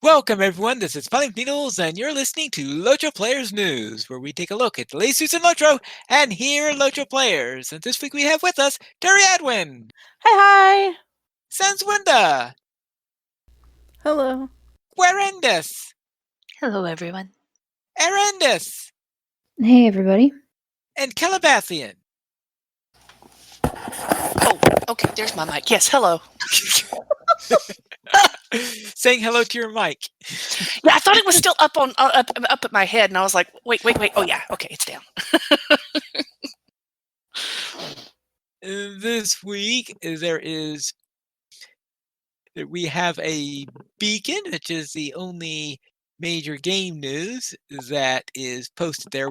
Welcome, everyone. This is Spelling Beetles, and you're listening to LOTRO Players News, where we take a look at the latest news in LOTRO and hear LOTRO players. And this week we have with us Terry Adwin, Hi. Sanswinda, Hello. Warendis, Hello, everyone. Arendis, Hey, everybody. and Calabathian. Oh, okay, there's my mic. Yes, hello. Saying hello to your mic. Yeah, I thought it was still up at my head, and I was like, wait. Oh, yeah, okay, it's down. This week we have a beacon, which is the only major game news that is posted there.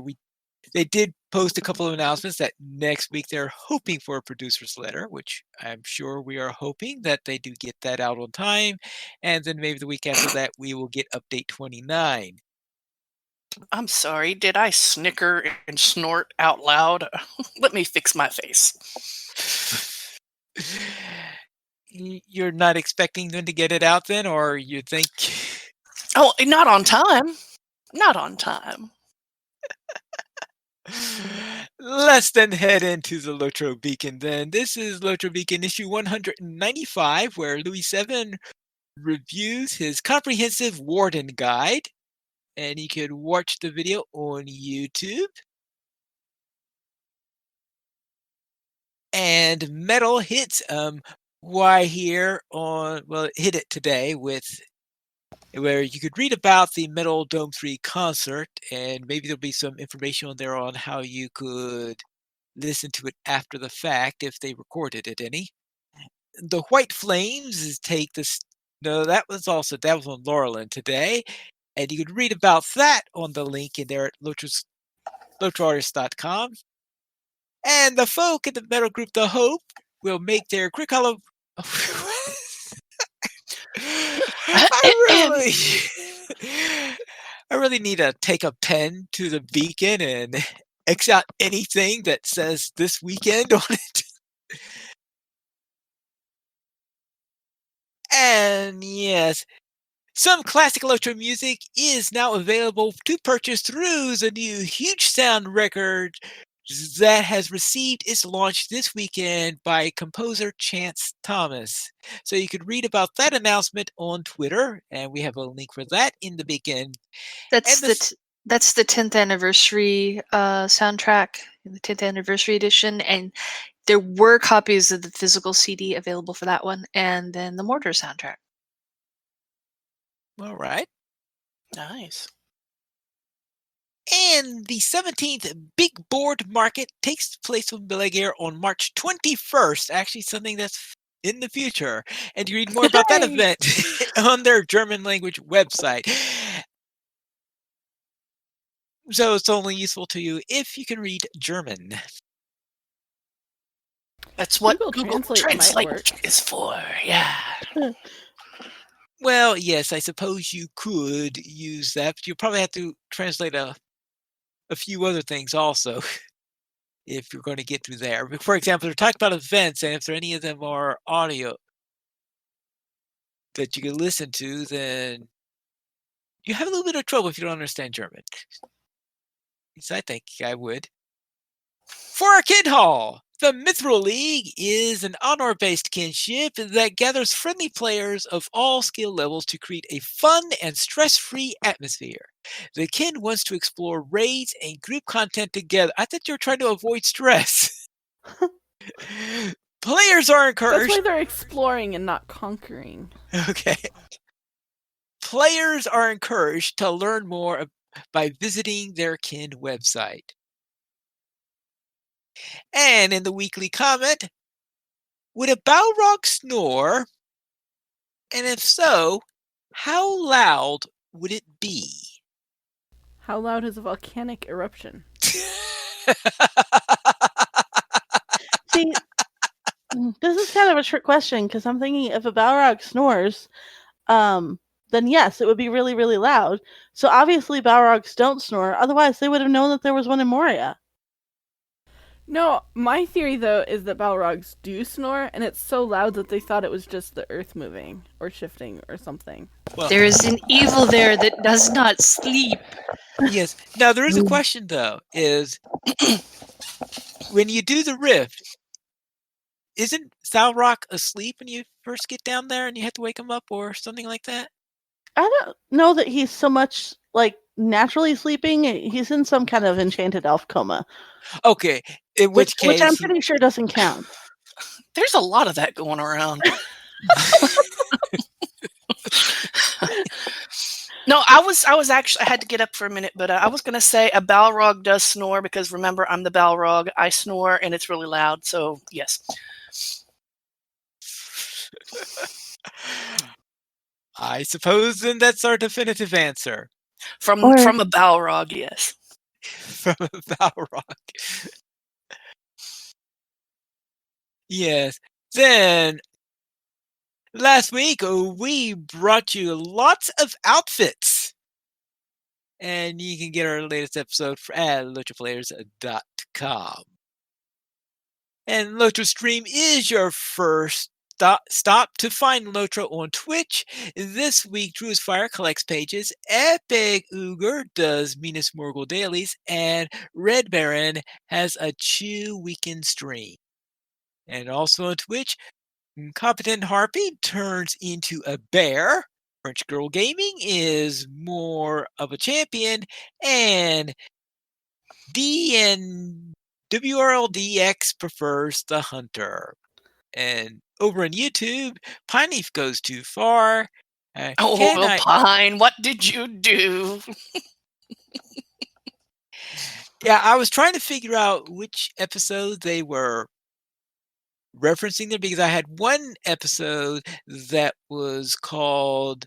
They did post a couple of announcements that next week they're hoping for a producer's letter, which I'm sure we are hoping that they do get that out on time. And then maybe the week after that, we will get update 29. I'm sorry, did I snicker and snort out loud? Let me fix my face. You're not expecting them to get it out then, or you think... Oh, not on time. Not on time. Let's then head into the LOTRO Beacon then. This is LOTRO Beacon issue 195, where Louis 7 reviews his comprehensive Warden Guide. And you can watch the video on YouTube. And Metal hits here on, well, it hit it today where you could read about the Metal Dome 3 concert, and maybe there'll be some information on there on how you could listen to it after the fact if they recorded it any. The White Flames take this. No, that was on Laurelin today, and you could read about that on the link in there at LOTROartist.com. And the folk in the metal group The Hope will make their quick hollow. I really need to take a pen to the beacon and X out anything that says this weekend on it. And yes, some classic electro music is now available to purchase through the new Huge Sound record that has received its launch this weekend by composer Chance Thomas. So you could read about that announcement on Twitter, and we have a link for that in the beacon. That's the 10th anniversary soundtrack, the 10th anniversary edition, and there were copies of the physical CD available for that one, and then the Mortar soundtrack. All right. Nice. And the 17th Big Board Market takes place in Belaguer on March 21st. Actually, something that's in the future. And you read more about that event on their German language website. So it's only useful to you if you can read German. That's what Google Translate is for, yeah. Well, yes, I suppose you could use that, but you probably have to translate a few other things also if you're going to get through there. For example, they're talking about events, and if there any of them are audio that you can listen to, then you have a little bit of trouble if you don't understand German. At least I think I would. For our Kid Hall, the Mithril League is an honor-based kinship that gathers friendly players of all skill levels to create a fun and stress-free atmosphere. The kin wants to explore raids and group content together. I thought you were trying to avoid stress. Players are encouraged. That's why they're exploring and not conquering. Okay. Players are encouraged to learn more by visiting their kin website. And in the weekly comment, would a Balrog snore? And if so, how loud would it be? How loud is a volcanic eruption? See, this is kind of a trick question because I'm thinking if a Balrog snores, then yes, it would be really, really loud. So obviously Balrogs don't snore. Otherwise, they would have known that there was one in Moria. No, my theory though is that Balrogs do snore, and it's so loud that they thought it was just the earth moving or shifting or something. Well, There is an evil there that does not sleep. yes. Now there is a question though: is when you do the rift, isn't Thalrock asleep when you first get down there, and you have to wake him up or something like that? I don't know that he's so much like naturally sleeping. He's in some kind of enchanted elf coma, Okay, in which which I'm case pretty sure doesn't count. There's a lot of that going around. No, I had to get up for a minute, but I was going to say a Balrog does snore because remember, I'm the Balrog. I snore and it's really loud. So yes. I suppose then that's our definitive answer From Or- a Balrog, yes. from Balrog. Yes. Then last week we brought you lots of outfits. And you can get our latest episode at LOTROplayers.com. And LOTRO Stream is your first stop to find LOTRO on Twitch. This week, Drew's Fire collects pages, Epic Uger does Minas Morgul dailies, and Red Baron has a Chew weekend stream. And also on Twitch, Competent Harpy turns into a bear. French Girl Gaming is more of a champion, and WRLDX prefers the hunter. And over on YouTube, Pineleaf goes too far. Oh, Pine, what did you do? Yeah, I was trying to figure out which episode they were referencing there because I had one episode that was called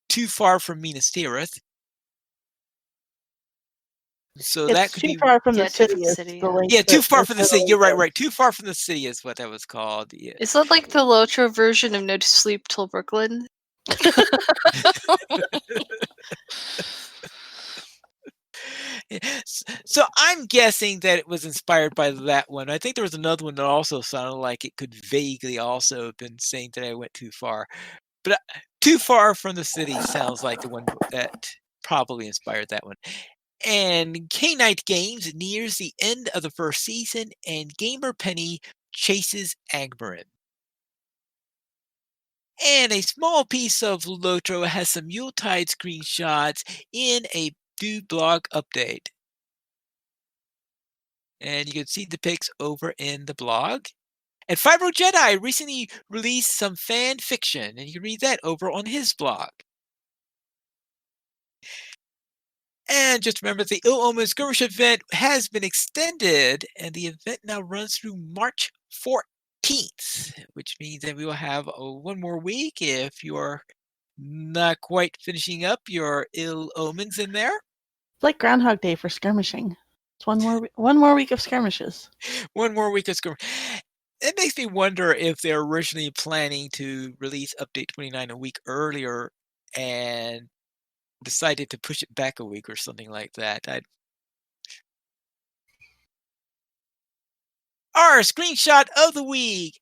Too Far from Minas Tirith. So it's that could too be far from the Yeah, too city. from the is city, the yeah. link yeah, Too that- Far that's from the the City. link You're right, there. right. Too Far from the City is what that was called. Yeah. Is that like the LOTRO version of No Sleep Till Brooklyn? So I'm guessing that it was inspired by that one. I think there was another one that also sounded like it could vaguely also have been saying that I went too far. But Too Far from the City sounds like the one that probably inspired that one. And K-Night Games nears the end of the first season, and Gamer Penny chases Agmarin. And a small piece of LOTRO has some Yuletide screenshots in a new blog update. And you can see the pics over in the blog. And Fibro Jedi recently released some fan fiction, and you can read that over on his blog. And just remember, the Ill Omen Skirmish event has been extended, and the event now runs through March 14th, which means that we will have one more week if you're not quite finishing up your Ill Omens in there. It's like Groundhog Day for skirmishing. It's one more week of skirmishes. One more week of skirmish. It makes me wonder if they're originally planning to release Update 29 a week earlier and decided to push it back a week or something like that. Our screenshot of the week.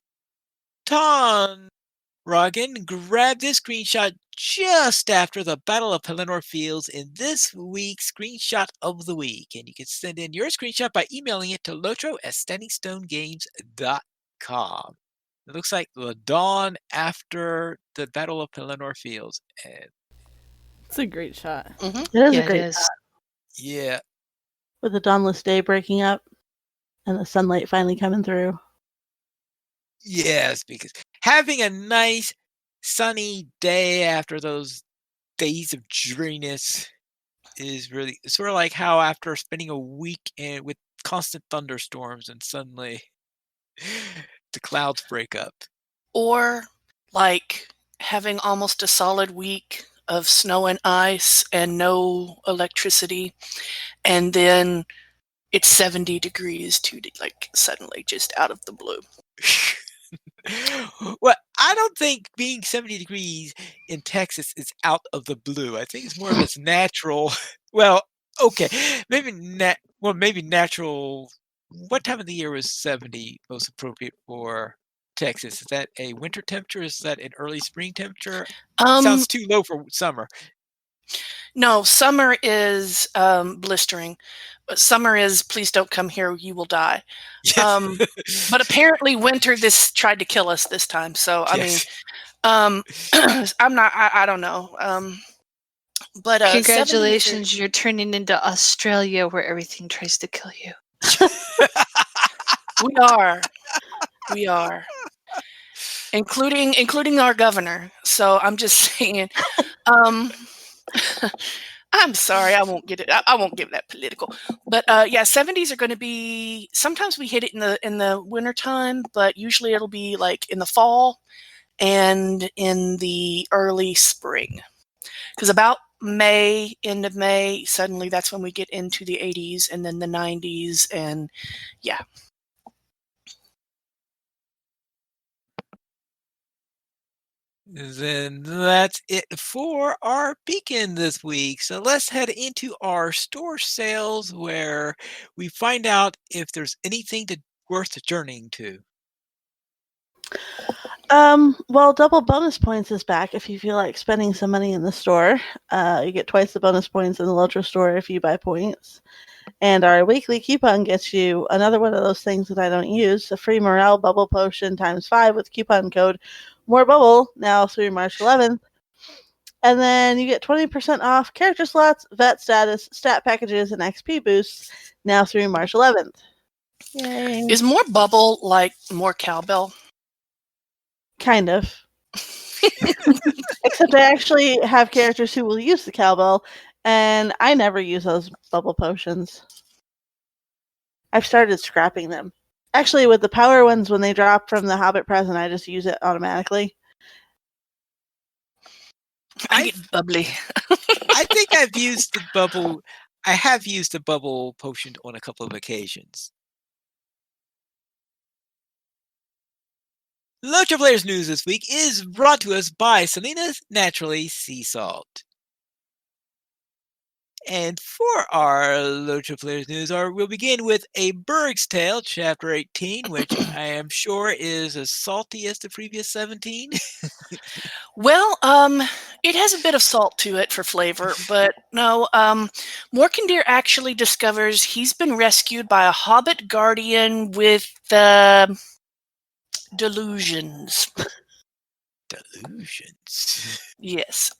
Ton Rogan grabbed this screenshot just after the Battle of Pelennor Fields in this week's Screenshot of the Week. And you can send in your screenshot by emailing it to lotro@standingstonegames.com. It looks like the dawn after the Battle of Pelennor Fields. And It's a great shot. Mm-hmm. It is Yeah, a it great is. shot yeah, with the dawnless day breaking up and the sunlight finally coming through. yes, because having a nice sunny day after those days of dreariness is really sort of like how after spending a week with constant thunderstorms and suddenly the clouds break up. Or like having almost a solid week of snow and ice and no electricity, and then it's 70 degrees like suddenly just out of the blue. Well, I don't think being 70 degrees in Texas is out of the blue. I think it's more of its natural. Well, okay, maybe natural what time of the year was 70 most appropriate for Texas? Is that a winter temperature? Is that an early spring temperature? Sounds too low for summer. No, summer is blistering. Summer is please don't come here, you will die. But apparently winter this tried to kill us this time. So I mean, I'm not. I don't know. But 70s Congratulations, you're turning into Australia where everything tries to kill you. we are, including our governor. So I'm just saying. I'm sorry, I won't get it. I won't get that political. But yeah, 70s are going to be. Sometimes we hit it in the wintertime, but usually it'll be like in the fall and in the early spring. Because about May, end of May, suddenly that's when we get into the 80s and then the 90s, and yeah. Then that's it for our beacon this week. So let's head into our store sales where we find out if there's anything worth journeying to. Well, double bonus points is back if you feel like spending some money in the store. You get twice the bonus points in the LOTRO store if you buy points. And our weekly coupon gets you another one of those things that I don't use, a free morale bubble potion ×5 with coupon code MOREBUBBLE, now through March 11th. And then you get 20% off character slots, vet status, stat packages, and XP boosts, now through March 11th. Yay. Is more bubble like more cowbell? Kind of. Except I actually have characters who will use the cowbell, and I never use those bubble potions. I've started scrapping them. Actually, with the power ones, when they drop from the Hobbit present, I just use it automatically. I get bubbly. I think I've used the bubble. I have used the bubble potion on a couple of occasions. LOTRO Players News this week is brought to us by Selena's Naturally Sea Salt. And for our LOTRO Players News, we'll begin with A Berg's Tale, Chapter 18, which I am sure is as salty as the previous 17. Well, it has a bit of salt to it for flavor, but no, Morkendeer actually discovers he's been rescued by a hobbit guardian with delusions. Delusions. Yes.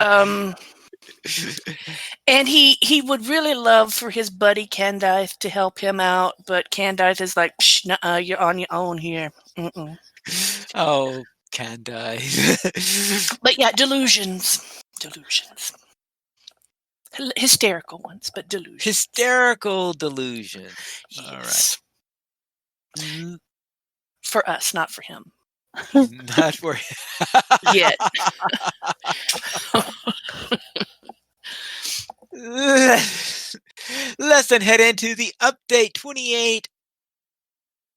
And he would really love for his buddy Candaith to help him out, but Candaith is like, psh, nuh-uh, you're on your own here. Mm-mm. Oh, Candaith. But yeah, delusions. Hysterical ones, but delusions. Hysterical delusion. Yes. All right. For us, not for him. Not for him. Yet. Let's then head into the Update 28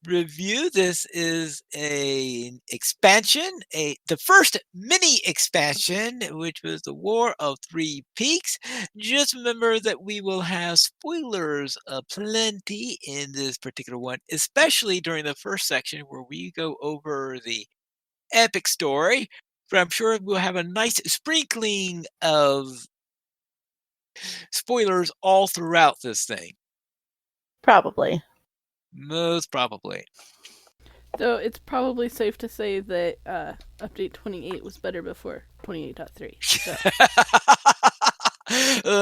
review. This is an expansion, the first mini expansion, which was the War of Three Peaks. Just remember that we will have spoilers aplenty in this particular one, especially during the first section where we go over the epic story. But I'm sure we'll have a nice sprinkling of spoilers all throughout this thing. Probably. Most probably. So it's probably safe to say that Update 28 was better before 28.3. So.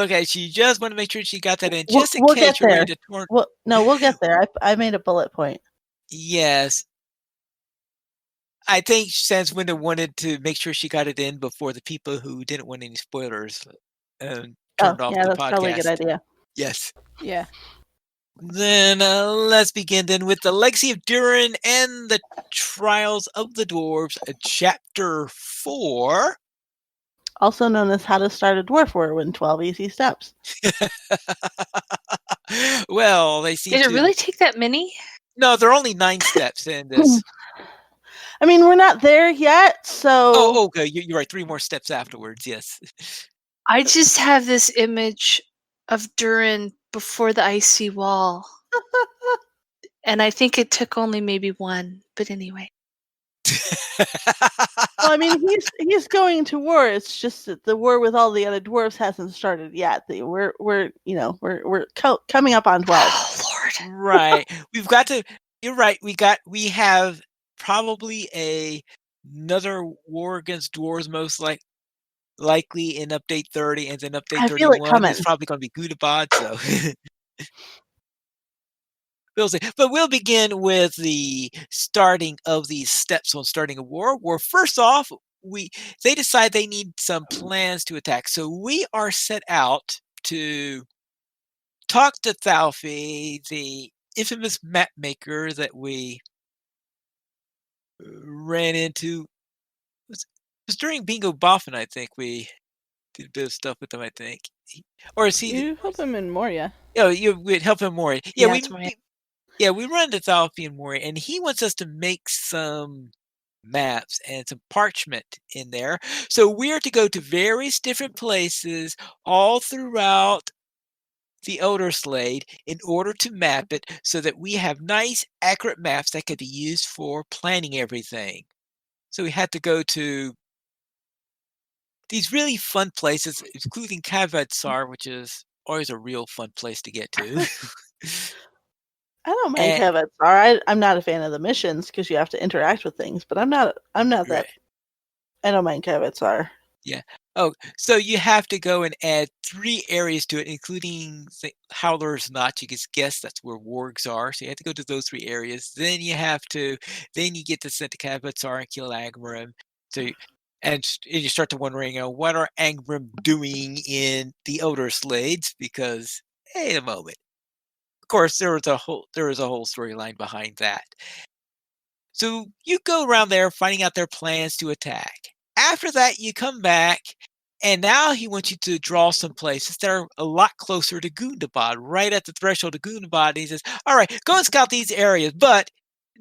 Okay, she just wanted to make sure she got that in, We'll just in case get you're there. ready to torn. We'll get there. I made a bullet point. Yes. I think Sans Window wanted to make sure she got it in before the people who didn't want any spoilers turned off the podcast. That's probably a good idea. Yes. Yeah. Then let's begin then with the Legacy of Durin and the Trials of the Dwarves, Chapter 4. Also known as How to Start a Dwarf War in 12 Easy Steps. Well, they seem Did it really take that many? No, there are only 9 steps in this. I mean, we're not there yet, so... Oh, okay, you're right. 3 more steps afterwards, yes. I just have this image of Durin before the icy wall. And I think it took only maybe one, but anyway. Well, I mean, he's going to war. It's just that the war with all the other dwarves hasn't started yet. We're coming up on 12. Oh Lord. Right. We've got to. You're right. We have probably another war against dwarves, most likely in update 30, and then update I feel it 31 coming. is probably going to be Gudabad. So we'll see. But we'll begin with the starting of these steps on starting a war. Where first off, they decide they need some plans to attack. So we are set out to talk to Thalfi, the infamous map maker that we ran into. It was during Bingo Boffin, I think we did a bit of stuff with him. I think, or is he? You help him in Moria. Oh, you would help him more. Yeah, it's Moria. We run to Thalfi and Moria, and he wants us to make some maps and some parchment in there. So we're to go to various different places all throughout the Elder Slade in order to map it so that we have nice, accurate maps that could be used for planning everything. So we had to go to these really fun places, including Kavadsar, which is always a real fun place to get to. I don't mind And- Kavatsar. I'm not a fan of the missions because you have to interact with things, but I'm not that. Right. I don't mind Kavatsar. Yeah. Oh, so you have to go and add 3 areas to it, including Howler's Notch. You can guess that's where wargs are. So you have to go to those 3 areas. Then you get to send to Kavatsar and kill Angrim. And you start to wondering, what are Angrim doing in the Elder Slades? Because, hey, a moment. Of course, there was a whole storyline behind that. So you go around there finding out their plans to attack. After that, you come back, and now he wants you to draw some places that are a lot closer to Gundabad, right at the threshold of Gundabad. And he says, all right, go and scout these areas, but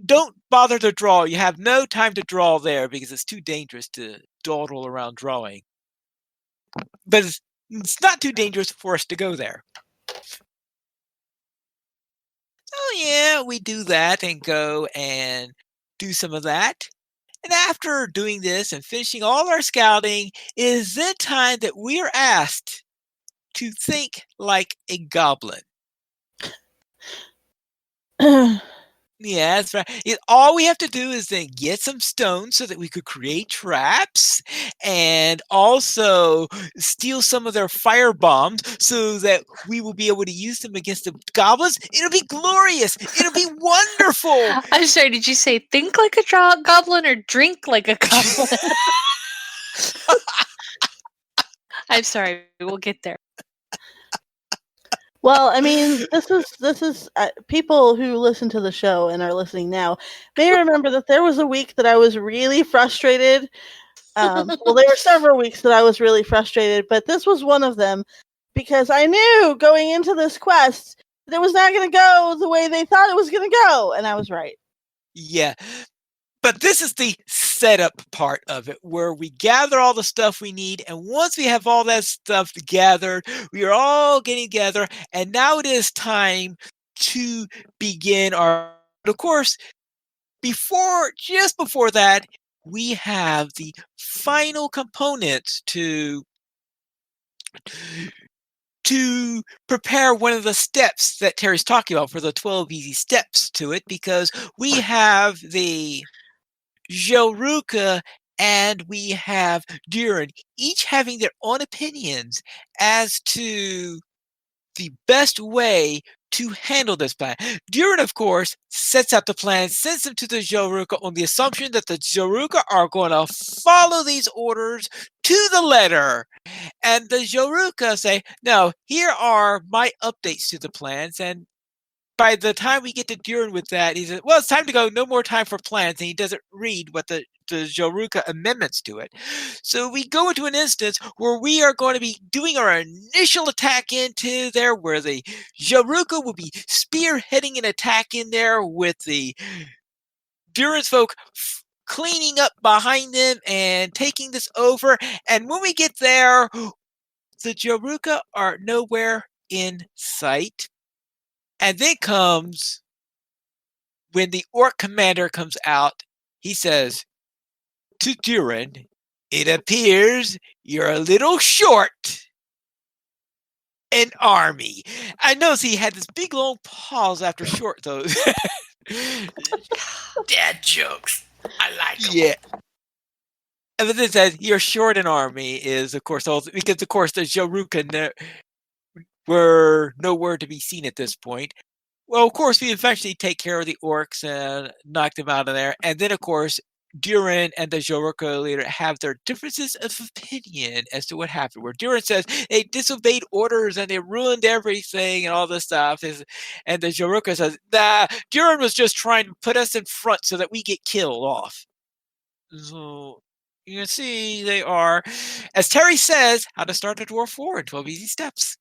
don't bother to draw. You have no time to draw there because it's too dangerous to dawdle around drawing. But it's not too dangerous for us to go there. Oh yeah, we do that and go and do some of that. And after doing this and finishing all our scouting, it is then time that we are asked to think like a goblin. Yeah, that's right. All we have to do is then get some stones so that we could create traps and also steal some of their fire bombs so that we will be able to use them against the goblins. It'll be glorious. It'll be wonderful. I'm sorry, did you say think like a goblin or drink like a goblin? I'm sorry, we'll get there. Well, I mean, this is people who listen to the show and are listening now may remember that there was a week that I was really frustrated. Well, there were several weeks that I was really frustrated, but this was one of them because I knew going into this quest that it was not going to go the way they thought it was going to go, and I was right. Yeah. But this is the setup part of it where we gather all the stuff we need. And once we have all that stuff gathered, we are all getting together. And now it is time to begin our. Of course, just before that, we have the final components to prepare one of the steps that Terry's talking about for the 12 easy steps to it, because we have the Joruka and we have Durin, each having their own opinions as to the best way to handle this plan. Durin, of course, sets out the plan, sends them to the Joruka on the assumption that the Joruka are going to follow these orders to the letter. And the Joruka say, no, here are my updates to the plans. And by the time we get to Durin with that, he says, well, it's time to go. No more time for plans. And he doesn't read what the Joruka amendments to it. So we go into an instance where we are going to be doing our initial attack into there, where the Joruka will be spearheading an attack in there with the Durin's folk cleaning up behind them and taking this over. And when we get there, the Joruka are nowhere in sight. And then comes when the orc commander comes out, he says to Durin, "It appears you're a little short an army." I noticed he had this big long pause after short, though. Dad jokes. I like them. Yeah. And then it says, "You're short an army," is, of course, also, because, of course, the Joruka were nowhere to be seen at this point. Well, of course, we eventually take care of the orcs and knock them out of there. And then, of course, Durin and the Joruka leader have their differences of opinion as to what happened. Where Durin says they disobeyed orders and they ruined everything and all this stuff. And the Joruka says, "Nah, Durin was just trying to put us in front so that we get killed off." So you can see they are, as Terry says, how to start a dwarf war in 12 easy steps.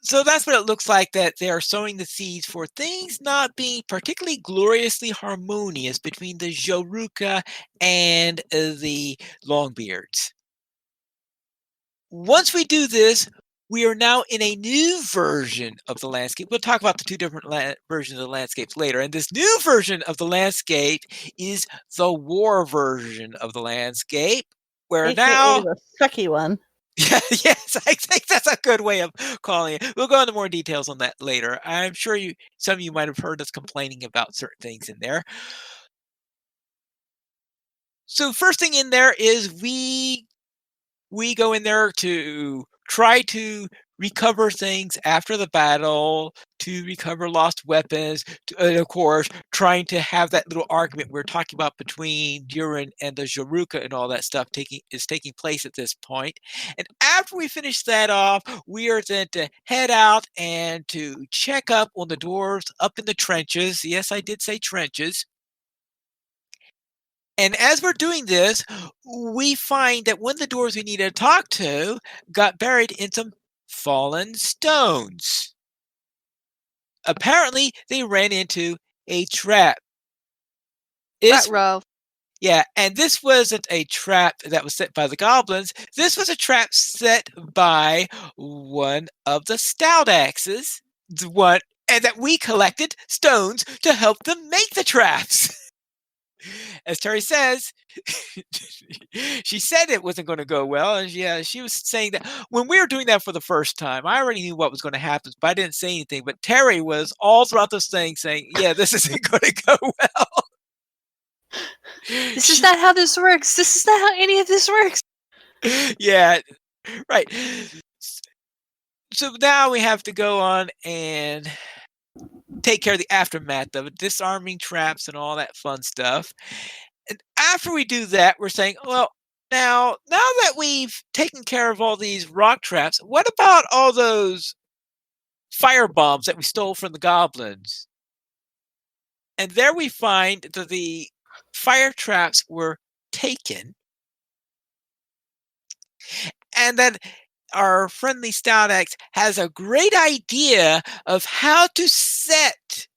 So that's what it looks like, that they are sowing the seeds for things not being particularly gloriously harmonious between the Joruka and the Longbeards. Once we do this, we are now in a new version of the landscape. We'll talk about the two different versions of the landscapes later. And this new version of the landscape is the war version of the landscape, where AKA now... the sucky one. Yeah, yes, I think that's a good way of calling it. We'll go into more details on that later. I'm sure some of you might have heard us complaining about certain things in there. So first thing in there is we go in there to try to recover things after the battle, to recover lost weapons, and of course, trying to have that little argument we're talking about between Durin and the Joruka and all that stuff taking place at this point. And after we finish that off, we are then to head out and to check up on the dwarves up in the trenches. Yes, I did say trenches. And as we're doing this, we find that one of the dwarves we needed to talk to got buried in some fallen stones. Apparently, they ran into a trap. Row. Yeah, and this wasn't a trap that was set by the goblins. This was a trap set by one of the stout axes, and that we collected stones to help them make the traps. As Terry says, she said it wasn't going to go well. And she was saying that when we were doing that for the first time, I already knew what was going to happen, but I didn't say anything. But Terry was all throughout this thing saying, "Yeah, this isn't going to go well." This is not how this works. This is not how any of this works. Yeah, right. So now we have to go on and take care of the aftermath of it, disarming traps and all that fun stuff. And after we do that, we're saying, well, now that we've taken care of all these rock traps, what about all those fire bombs that we stole from the goblins? And there we find that the fire traps were taken, and that our friendly Stout Axe has a great idea of how to set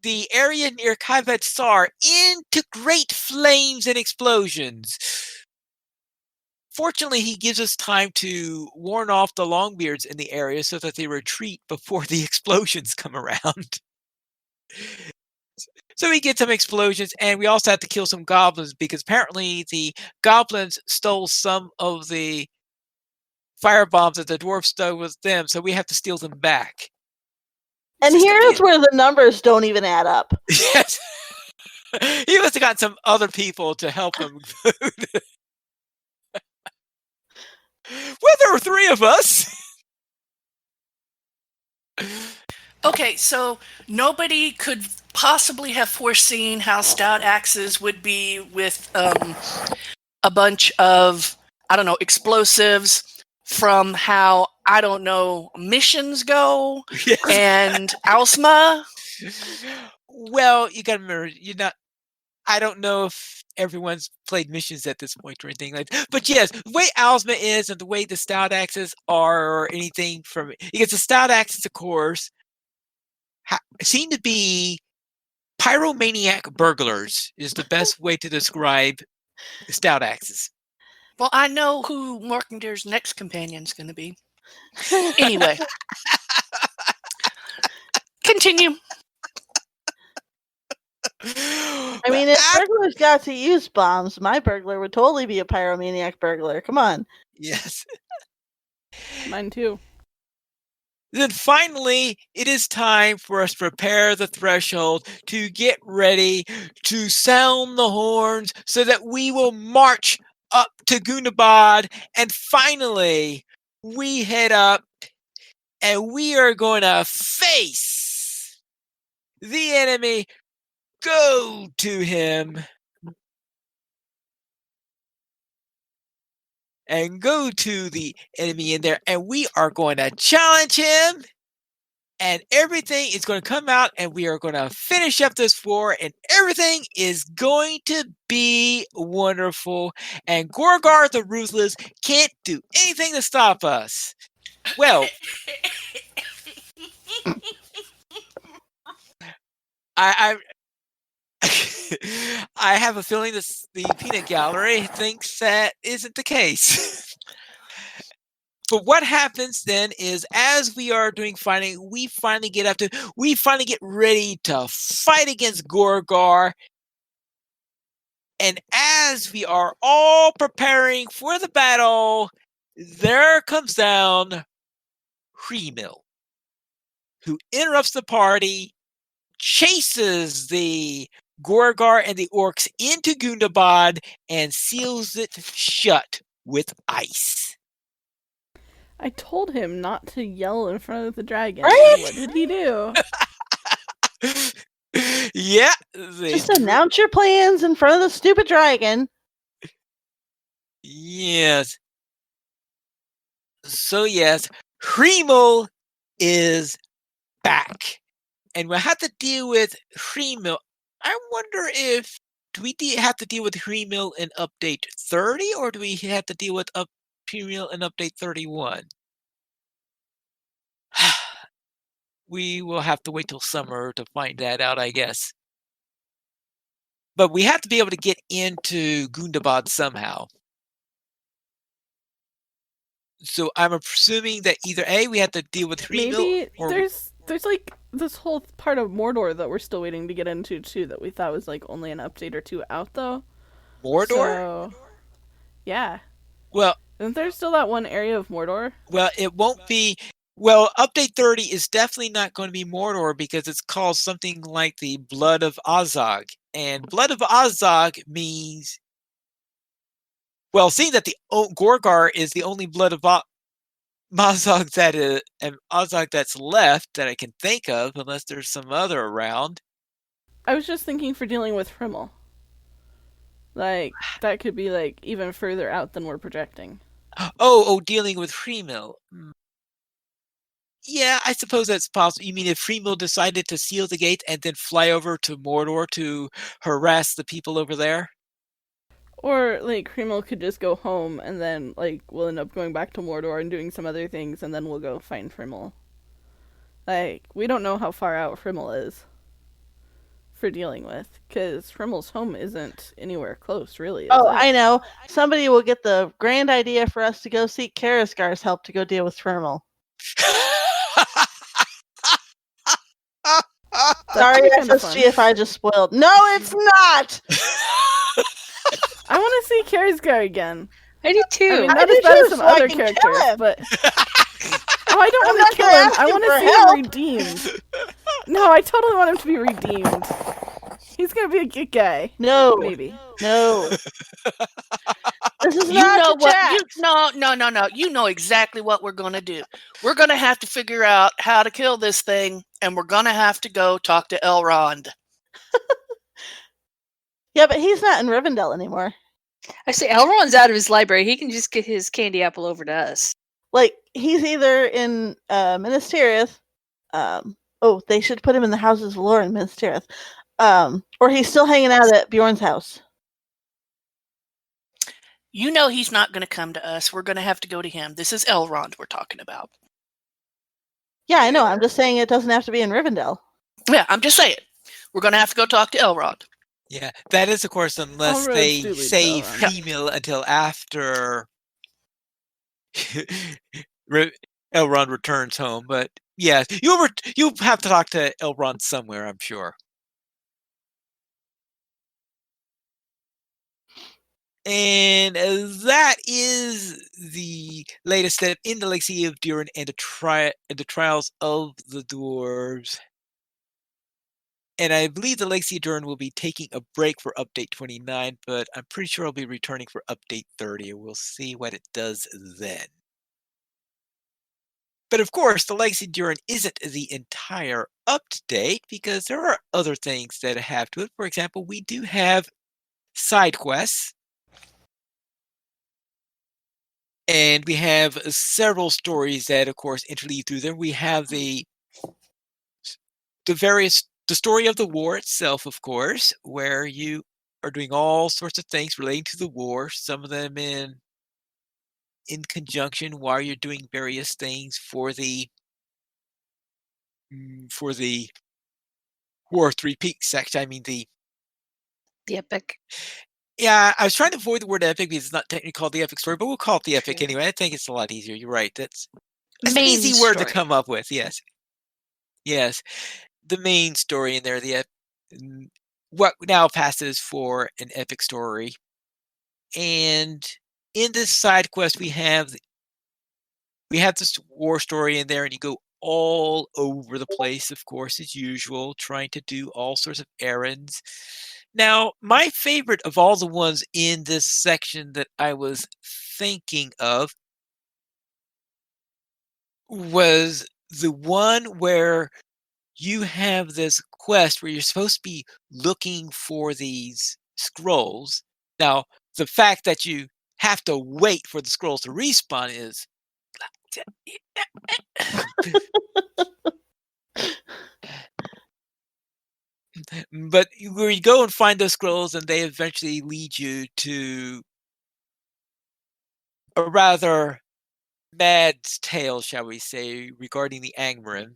the area near Kaivet Sar into great flames and explosions. Fortunately, he gives us time to warn off the Longbeards in the area so that they retreat before the explosions come around. So we get some explosions, and we also have to kill some goblins because apparently the goblins stole some of the fire bombs that the dwarves stole with them, so we have to steal them back. And here's where the numbers don't even add up. Yes. He must have got some other people to help him. Well, there were 3 of us. Okay, so nobody could possibly have foreseen how stout axes would be with a bunch of, I don't know, explosives from how, I don't know, missions go, Yes. and Ausma. Well, you gotta remember, I don't know if everyone's played missions at this point or anything like that. But yes, the way Alsma is and the way the stout axes are or anything from it. Because the stout axes, of course, seem to be pyromaniac burglars is the best way to describe stout axes. Well, I know who Morkendeer's next companion is going to be. Anyway. Continue. I mean, if burglars got to use bombs, my burglar would totally be a pyromaniac burglar. Come on. Yes. Mine too. Then finally, it is time for us to prepare the threshold to get ready to sound the horns so that we will march up to Gundabad. And finally, we head up and we are going to face the enemy, go to him, and go to the enemy in there. And we are going to challenge him. And everything is going to come out, and we are going to finish up this war, and everything is going to be wonderful. And Gorgar the Ruthless can't do anything to stop us. Well, I I have a feeling this the peanut gallery thinks that isn't the case. But what happens then is, as we are doing fighting, we finally get ready to fight against Gorgar. And as we are all preparing for the battle, there comes down Hremil, who interrupts the party, chases the Gorgar and the orcs into Gundabad, and seals it shut with ice. I told him not to yell in front of the dragon. Right? What did he do? Yeah. Just announce your plans in front of the stupid dragon. Yes. So yes, Hremil is back. And we'll have to deal with Hremil. I wonder if, do we have to deal with Hremil in update 30, or do we have to deal with Hremil in update 31? We will have to wait till summer to find that out, I guess. But we have to be able to get into Gundabad somehow. So I'm assuming that either A, we have to deal with Hremil, Maybe or there's like this whole part of Mordor that we're still waiting to get into too, that we thought was like only an update or two out though. Mordor? So, yeah. Well, isn't there still that one area of Mordor? Well, it won't be. Well, update 30 is definitely not going to be Mordor because it's called something like the Blood of Azog. And Blood of Azog means, well, seeing that the Gorgar is the only Blood of Azog that's left that I can think of, unless there's some other around. I was just thinking for dealing with Hremil. Like, that could be like even further out than we're projecting. Oh, dealing with Hremil. Yeah, I suppose that's possible. You mean if Hremil decided to seal the gate and then fly over to Mordor to harass the people over there? Or, like, Hremil could just go home and then, like, we'll end up going back to Mordor and doing some other things and then we'll go find Hremil. Like, we don't know how far out Hremil is for dealing with, because Hremil's home isn't anywhere close, really. I know. Somebody will get the grand idea for us to go seek Karisgar's help to go deal with Hremil. Sorry, SSG, if I just spoiled. No, it's not! I want to see Karisgar again. I do too. I mean, not as bad as some other characters, but... Oh, I don't want to kill him. I want to see him redeemed. No, I totally want him to be redeemed. He's going to be a good guy. No. Maybe. No. This is You not know the what? chat. No. You know exactly what we're going to do. We're going to have to figure out how to kill this thing, and we're going to have to go talk to Elrond. Yeah, but he's not in Rivendell anymore. I say Elrond's out of his library. He can just get his candy apple over to us. Like, he's either in Minas Tirith. They should put him in the Houses of Lore in Minas Tirith. Or he's still hanging out at Bjorn's house. You know he's not going to come to us. We're going to have to go to him. This is Elrond we're talking about. Yeah, I know. I'm just saying it doesn't have to be in Rivendell. Yeah, I'm just saying. We're going to have to go talk to Elrond. Yeah, that is, of course, unless they save Hremil until after Elrond returns home. But Yes, you'll have to talk to Elrond somewhere, I'm sure. And that is the latest step in the legacy of Durin and the trials of the dwarves. And I believe the legacy of Durin will be taking a break for update 29, but I'm pretty sure I'll be returning for update 30. We'll see what it does then. But of course, the legacy of Durin isn't the entire update because there are other things that have to it. For example, we do have side quests. And we have several stories that, of course, interleave through them. We have the story of the war itself, of course, where you are doing all sorts of things relating to the war. Some of them in conjunction while you're doing various things for the War of Three Peaks section. I mean The epic. Yeah, I was trying to avoid the word epic because it's not technically called the epic story, but we'll call it the epic True. anyway. I think it's a lot easier. You're right. It's an Main easy word to story. come up with. Yes. Yes. The main story in there, what now passes for an epic story. And in this side quest, we have this war story in there, and you go all over the place, of course, as usual, trying to do all sorts of errands. Now, my favorite of all the ones in this section that I was thinking of was the one where you have this quest where you're supposed to be looking for these scrolls. Now, the fact that you have to wait for the scrolls to respawn is but where you go and find those scrolls and they eventually lead you to a rather mad tale, shall we say, regarding the Angmarin.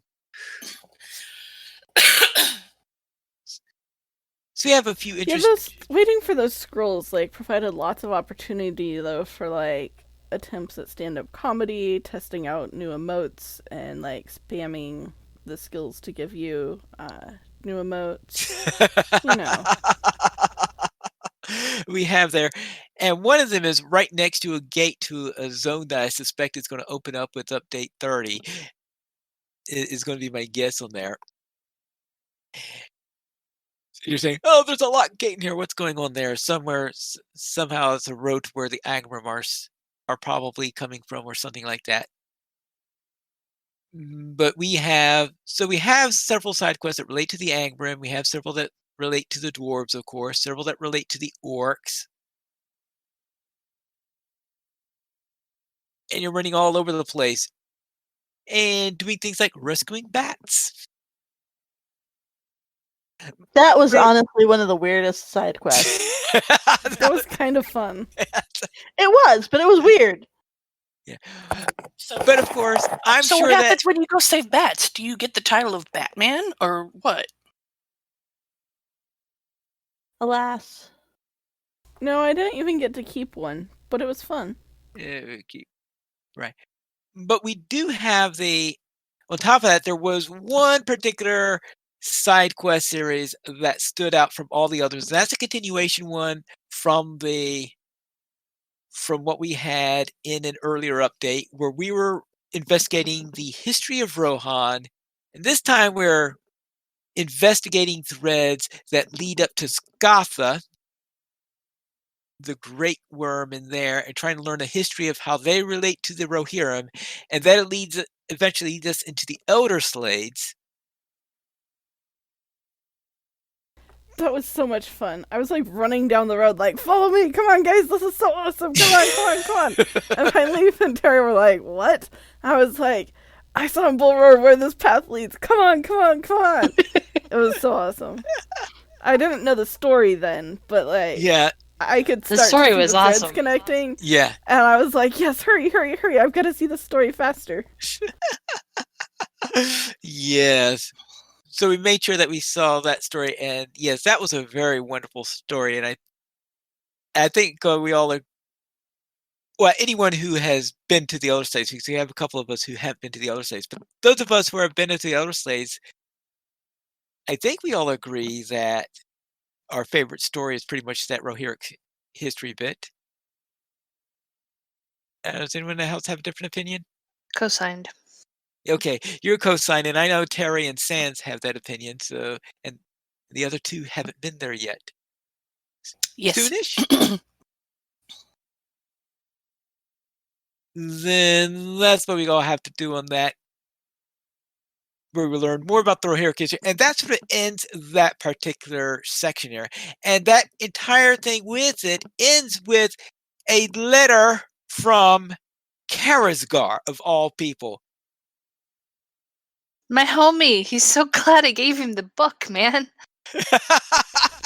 So you have a few interesting... waiting for those scrolls provided lots of opportunity though for attempts at stand-up comedy, testing out new emotes, and spamming the skills to give you new emotes. You know. We have there, and one of them is right next to a gate to a zone that I suspect is going to open up with update 30. Is going to be my guess on there. You're saying, oh, there's a locked gate in here. What's going on there? Somewhere, somehow it's a road to where the Angmar are probably coming from or something like that. But we have several side quests that relate to the Angmar. We have several that relate to the dwarves, of course, several that relate to the orcs. And you're running all over the place and doing things like rescuing bats. That was honestly one of the weirdest side quests. That was kind of fun. It was, but it was weird. Yeah. But of course, I'm so sure what happens when you go save bats? Do you get the title of Batman or what? Alas. No, I didn't even get to keep one, but it was fun. Right. But we do have on top of that, there was one particular side quest series that stood out from all the others. That's a continuation one from what we had in an earlier update where we were investigating the history of Rohan. And this time we're investigating threads that lead up to Skatha, the great worm in there, and trying to learn the history of how they relate to the Rohirrim. And then it eventually leads us into the Elder Slades. That was so much fun. I was running down the road follow me, come on guys, this is so awesome, come on. And finally Leaf and Terry were like, what? I was like, I saw in Bull Roar where this path leads, come on. It was so awesome. I didn't know the story then, but yeah, I could start the story to see was the threads awesome. Connecting. Yeah. And I was like, yes, hurry, I've got to see the story faster. Yes. So we made sure that we saw that story, and yes, that was a very wonderful story. And I think we all well, anyone who has been to the Elder States, because we have a couple of us who haven't been to the Elder States, but those of us who have been to the Elder States, I think we all agree that our favorite story is pretty much that Rohirric history bit. Does anyone else have a different opinion? Co-signed. Okay, you're co-signing. I know Terry and Sans have that opinion, so and the other two haven't been there yet. Yes. Soonish? Then that's what we all have to do on that, where we learn more about the Rohirric history, and that's what ends that particular section here. And that entire thing with it ends with a letter from Karazgar, of all people. My homie, he's so glad I gave him the book, man.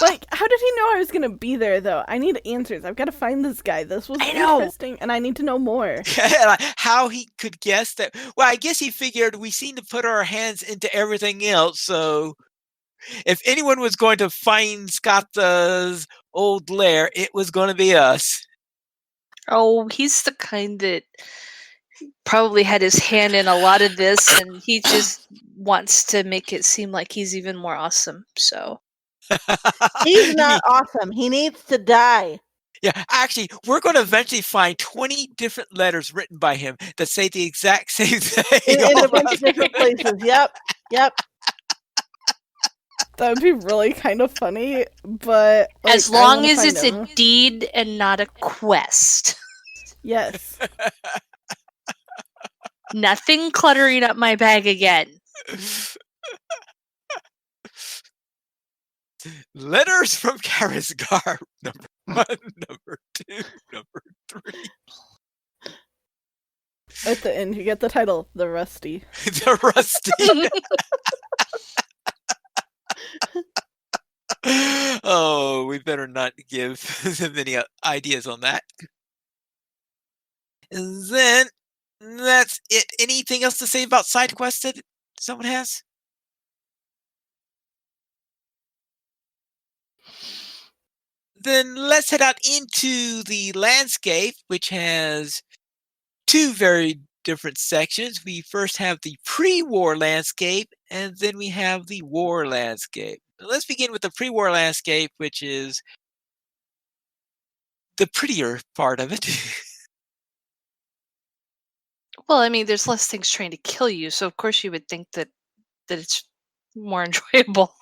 Like, how did he know I was gonna be there, though? I need answers. I've got to find this guy. This was I know. interesting, and I need to know more. Like, how he could guess that. Well, I guess he figured we seem to put our hands into everything else, so if anyone was going to find Skatta's old lair, it was going to be us. Oh, he's the kind that probably had his hand in a lot of this, and he just wants to make it seem like he's even more awesome. So He's not awesome. He needs to die. Yeah, actually, we're going to eventually find 20 different letters written by him that say the exact same thing. In a bunch of different places. Yep. That would be really kind of funny, but like, as long I wanna as find it's him. a deed and not a quest. Yes. Nothing cluttering up my bag again. Letters from Karazgar, number 1, number 2, number 3. At the end, you get the title, The Rusty. The Rusty. Oh, we better not give them any ideas on that. And then that's it. Anything else to say about side quests that someone has? Then let's head out into the landscape, which has 2 very different sections. We first have the pre-war landscape, and then we have the war landscape. Let's begin with the pre-war landscape, which is the prettier part of it. Well, I mean, there's less things trying to kill you, so of course you would think that it's more enjoyable.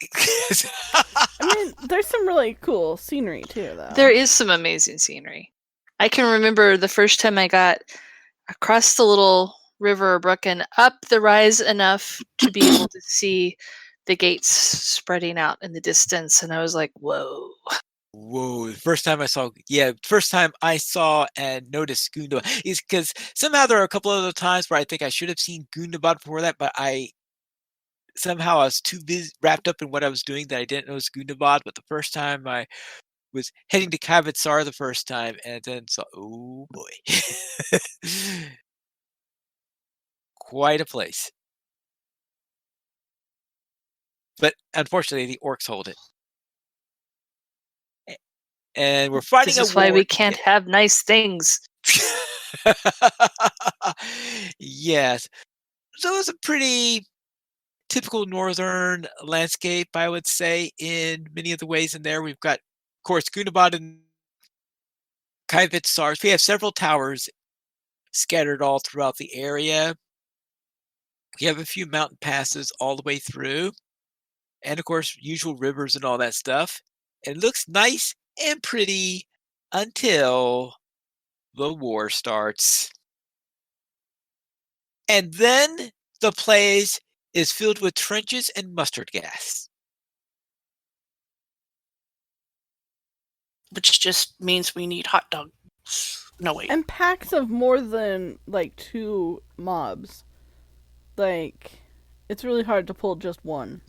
I mean, there's some really cool scenery too, though. There is some amazing scenery. I can remember the first time I got across the little river or brook and up the rise enough to be able to see the gates spreading out in the distance, and I was like, whoa. Whoa, the first time I saw and noticed Gundabad is because somehow there are a couple other times where I think I should have seen Gundabad before that, but I was too busy, wrapped up in what I was doing, that I didn't notice Gundabad. But the first time I was heading to Kavitsar the first time, and then saw, oh boy. Quite a place. But unfortunately, the orcs hold it. And we're fighting This is a war. why we can't have nice things. Yes. So it's a pretty typical northern landscape, I would say, in many of the ways in there. We've got, of course, Gundabad and Kavitsar. We have several towers scattered all throughout the area. We have a few mountain passes all the way through. And, of course, usual rivers and all that stuff. It looks nice and pretty until the war starts. And then the place is filled with trenches and mustard gas. Which just means we need hot dogs. No, wait. And packs of more than, like, 2 mobs. Like, it's really hard to pull just one.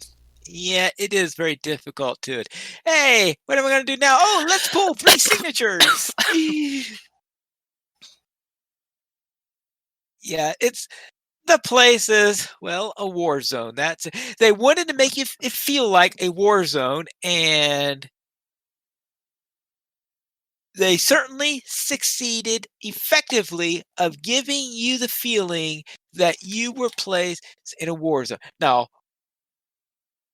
Yeah, it is very difficult to it. Hey, what am I going to do now? Oh, let's pull 3 signatures. Yeah, the place is, well, a war zone. They wanted to make it feel like a war zone, and they certainly succeeded effectively of giving you the feeling that you were placed in a war zone. Now,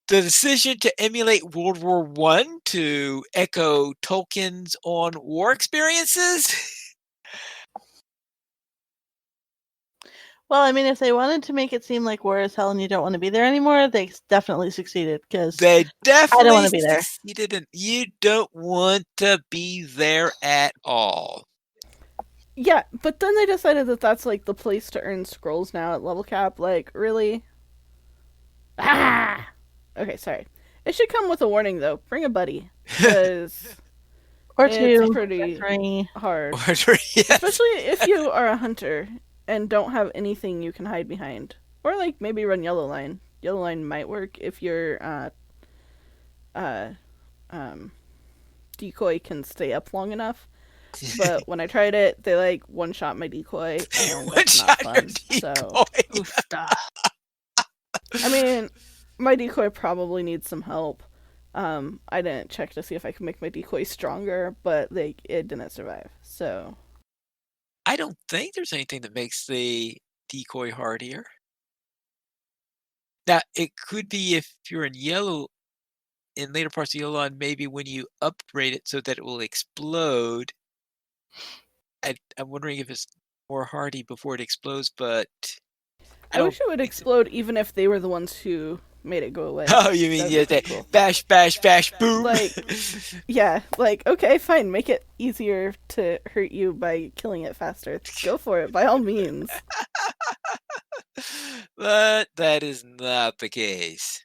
the decision to emulate World War One to echo Tolkien's own war experiences. Well, I mean, if they wanted to make it seem like war is hell and you don't want to be there anymore, they definitely succeeded. Because They definitely wanna be there. succeeded, and you don't want to be there at all. Yeah, but then they decided that that's like the place to earn scrolls now at level cap. Like, really? Ah! Okay, sorry. It should come with a warning though. Bring a buddy, because or it's two, pretty or three. hard, Yes. especially if you are a hunter and don't have anything you can hide behind, or like maybe run yellow line. Yellow line might work if your decoy can stay up long enough. But when I tried it, they like one shot my decoy, and that's not fun. So Oofda. I mean, my decoy probably needs some help. I didn't check to see if I could make my decoy stronger, but like it didn't survive. So I don't think there's anything that makes the decoy hardier. Now, it could be if you're in yellow, in later parts of yellow line, maybe when you upgrade it so that it will explode. I'm wondering if it's more hardy before it explodes, but I wish it would explode even if they were the ones who made it go away. Oh, you mean That'd be yeah, pretty cool. bash, bash, bash, boom. Like, yeah, like okay, fine, make it easier to hurt you by killing it faster. Go for it, by all means. But that is not the case.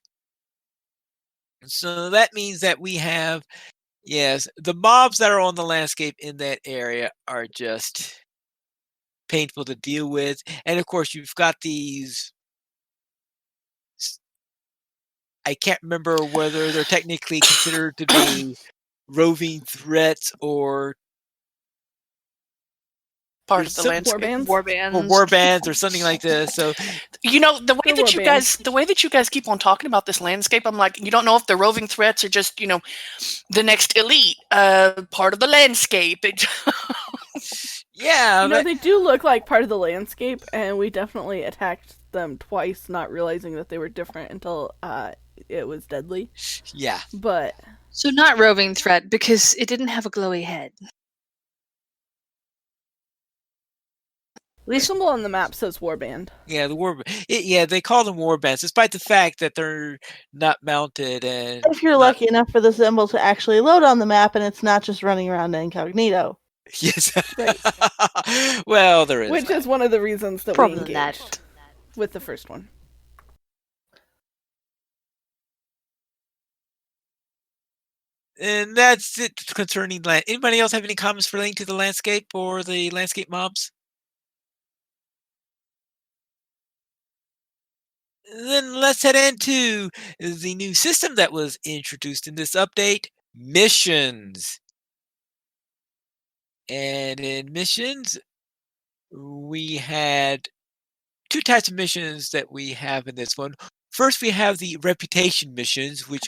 So that means that we have, yes, the mobs that are on the landscape in that area are just painful to deal with. And of course, you've got these, I can't remember whether they're technically considered to be roving threats or Part of the landscape. war bands or something like this. So you know, the way They're that war you guys keep on talking about this landscape, I'm like, you don't know if they're roving threats or just, you know, the next elite part of the landscape. yeah, You know, they do look like part of the landscape, and we definitely attacked them twice, not realizing that they were different until it was deadly. yeah. But So not roving threat because it didn't have a glowy head. the symbol on the map says warband. Yeah, they call them war bands, despite the fact that they're not mounted. And If you're lucky enough for the symbol to actually load on the map and it's not just running around incognito. Yes. Right. Well, there is. Which is one of the reasons that Probably we engaged with the first one. And that's it concerning land. Anybody else have any comments relating to the landscape or the landscape mobs? Then let's head into the new system that was introduced in this update, missions. And in missions, we had two types of missions that we have in this one. First, we have the reputation missions, which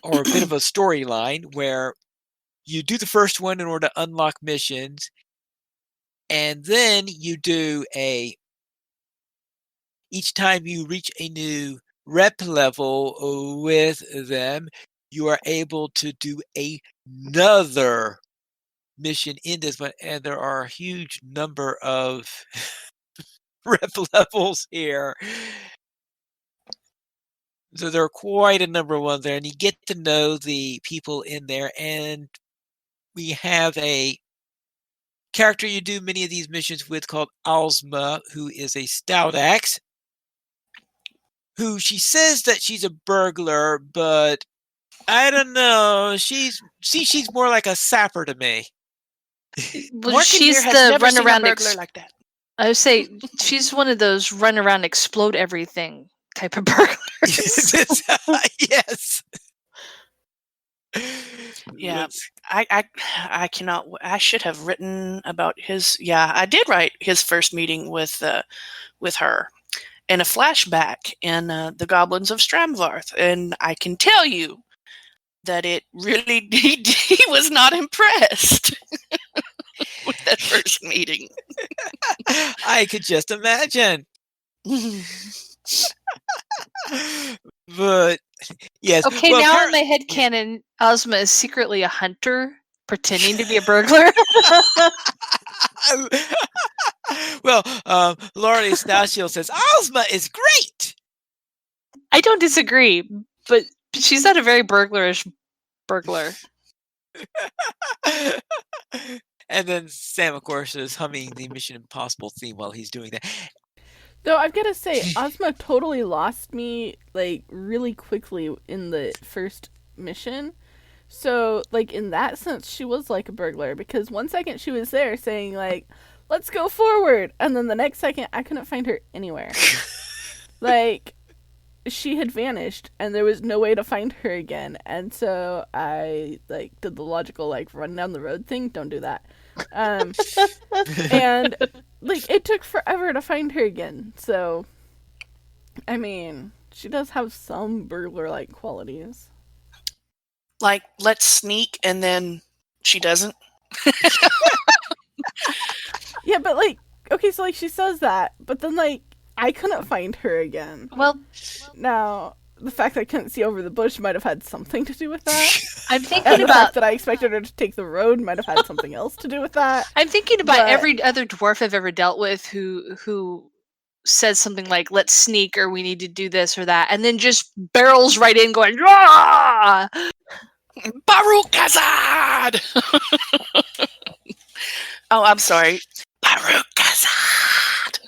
are a bit of a storyline where you do the first one in order to unlock missions, and then you do each time you reach a new rep level with them, you are able to do another mission in this one, and there are a huge number of rep levels here. So there are quite a number of ones there, and you get to know the people in there. And we have a character you do many of these missions with called Alzma, who is a stout axe, who she says that she's a burglar, but I don't know. She's more like a sapper to me. Well, Working she's here has the never run seen a around. burglar like that. I would say she's one of those run around, explode everything type of burglars. Yes. Yeah, Let's- I cannot. I should have written about his. Yeah, I did write his first meeting with her, and a flashback in the Goblins of Stramvarth, and I can tell you that it really he was not impressed with that first meeting. I could just imagine. But yes. Okay, well, now in my yes. headcanon, Ozma is secretly a hunter pretending to be a burglar. Well, Laura Estacio says Ozma is great. I don't disagree, but she's not a very burglarish burglar. And then Sam, of course, is humming the Mission Impossible theme while he's doing that. Though I've got to say, Ozma totally lost me, like, really quickly in the first mission. So, like, in that sense, she was like a burglar, because one second she was there saying, like, let's go forward, and then the next second I couldn't find her anywhere. Like, she had vanished, and there was no way to find her again, and so I, like, did the logical, like, run down the road thing. Don't do that. And, like, it took forever to find her again, so, I mean, she does have some burglar-like qualities. Like, let's sneak, and then she doesn't. Yeah, but, like, okay, so, like, she says that, but then, like, I couldn't find her again. Well, now, the fact that I couldn't see over the bush might have had something to do with that. I'm And thinking the about fact that I expected her to take the road might have had something else to do with that. I'm thinking about But- every other dwarf I've ever dealt with who says something like "let's sneak" or "we need to do this or that," and then just barrels right in, going "Rah!" Baruch Kazad! Oh, I'm sorry. Baruch Kazad!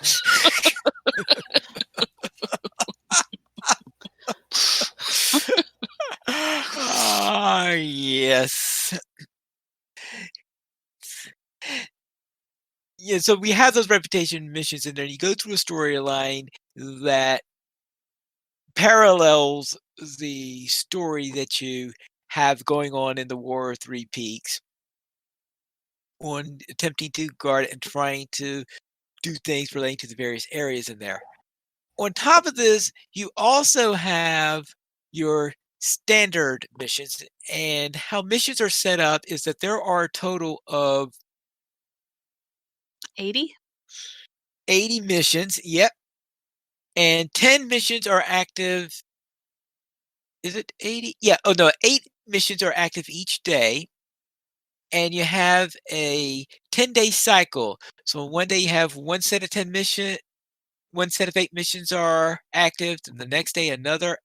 Ah, yes. Yeah, so we have those reputation missions in there. You go through a storyline that parallels the story that you have going on in the War of Three Peaks on attempting to guard and trying to do things relating to the various areas in there. On top of this, you also have your standard missions, and how missions are set up is that there are a total of 80. 80 missions. Yep. And 10 missions are active. Is it 80? Yeah. Oh, no. 8 missions are active each day. And you have a 10-day cycle. So one day you have one set of 10 missions, one set of 8 missions are active, and the next day another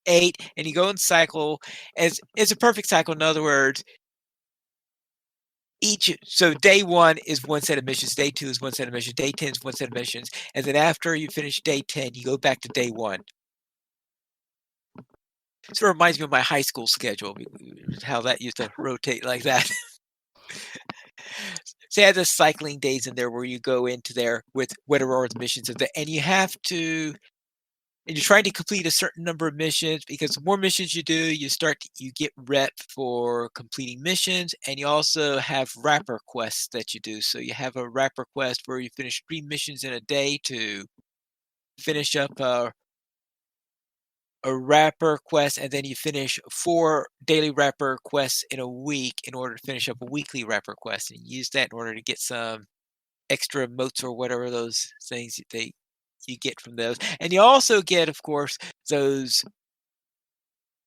8, and you go in cycle. It's a perfect cycle. In other words, so day 1 is one set of missions, day 2 is one set of missions, day 10 is one set of missions, and then after you finish day 10, you go back to day 1. Sort of reminds me of my high school schedule, how that used to rotate like that. So you have the cycling days in there where you go into there with whatever are the missions of the, and you have to, and you're trying to complete a certain number of missions, because the more missions you do, you get rep for completing missions, and you also have wrapper quests that you do. So you have a wrapper quest where you finish 3 missions in a day to finish up a wrapper quest, and then you finish 4 daily wrapper quests in a week in order to finish up a weekly wrapper quest, and you use that in order to get some extra motes or whatever those things you get from those. And you also get, of course, those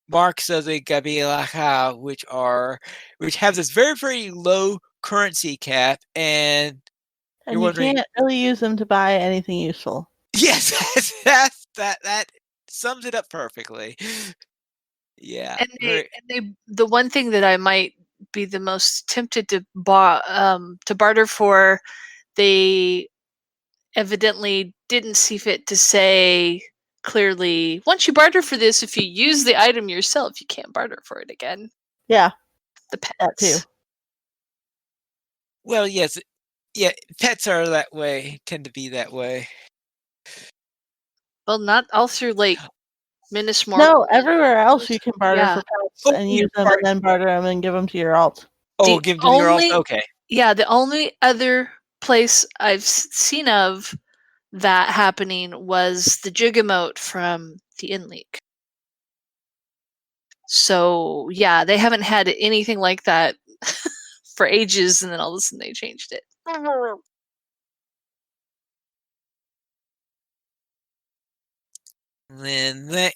marks of the Gabilaha, which have this very, very low currency cap, and And you're you wondering, can't really use them to buy anything useful. yes, that sums it up perfectly. Yeah. The one thing that I might be the most tempted to barter for, they evidently didn't see fit to say clearly, once you barter for this, if you use the item yourself, you can't barter for it again. Yeah, The pets. that too. Well, yes. Yeah, pets are that way, tend to be that way. Well, not all through, like, Minas Morgul. No, everywhere else you can barter Yeah. for pets and use them and then barter them and give them to your alt. Oh, The give them to your alt? only- Okay. Yeah, the only other place I've seen of that happening was the Jigamote from the In League. So yeah, they haven't had anything like that for ages, and then all of a sudden they changed it. And then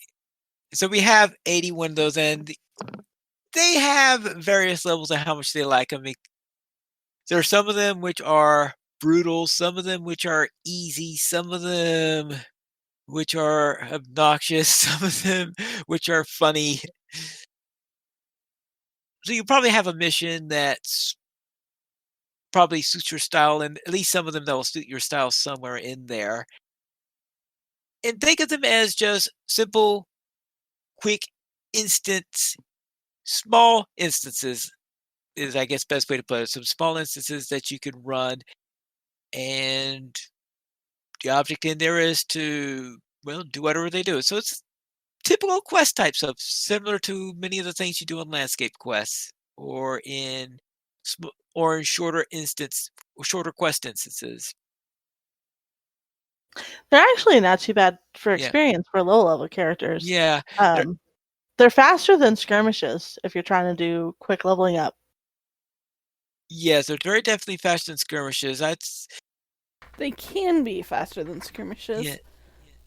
so we have 81 of those, and they have various levels of how much they like them. There are some of them which are brutal, some of them which are easy, some of them which are obnoxious, some of them which are funny. So you probably have a mission that's probably suits your style, and at least some of them that will suit your style somewhere in there. And think of them as just simple, quick, instant, small instances is, I guess, best way to put it. Some small instances that you can run, and the object in there is to, well, do whatever they do. So it's typical quest type stuff, similar to many of the things you do in landscape quests or in shorter shorter quest instances. They're actually not too bad for Yeah. experience for low-level characters. Yeah. They're faster than skirmishes if you're trying to do quick leveling up. Yes, they're very definitely faster than skirmishes. They can be faster than skirmishes.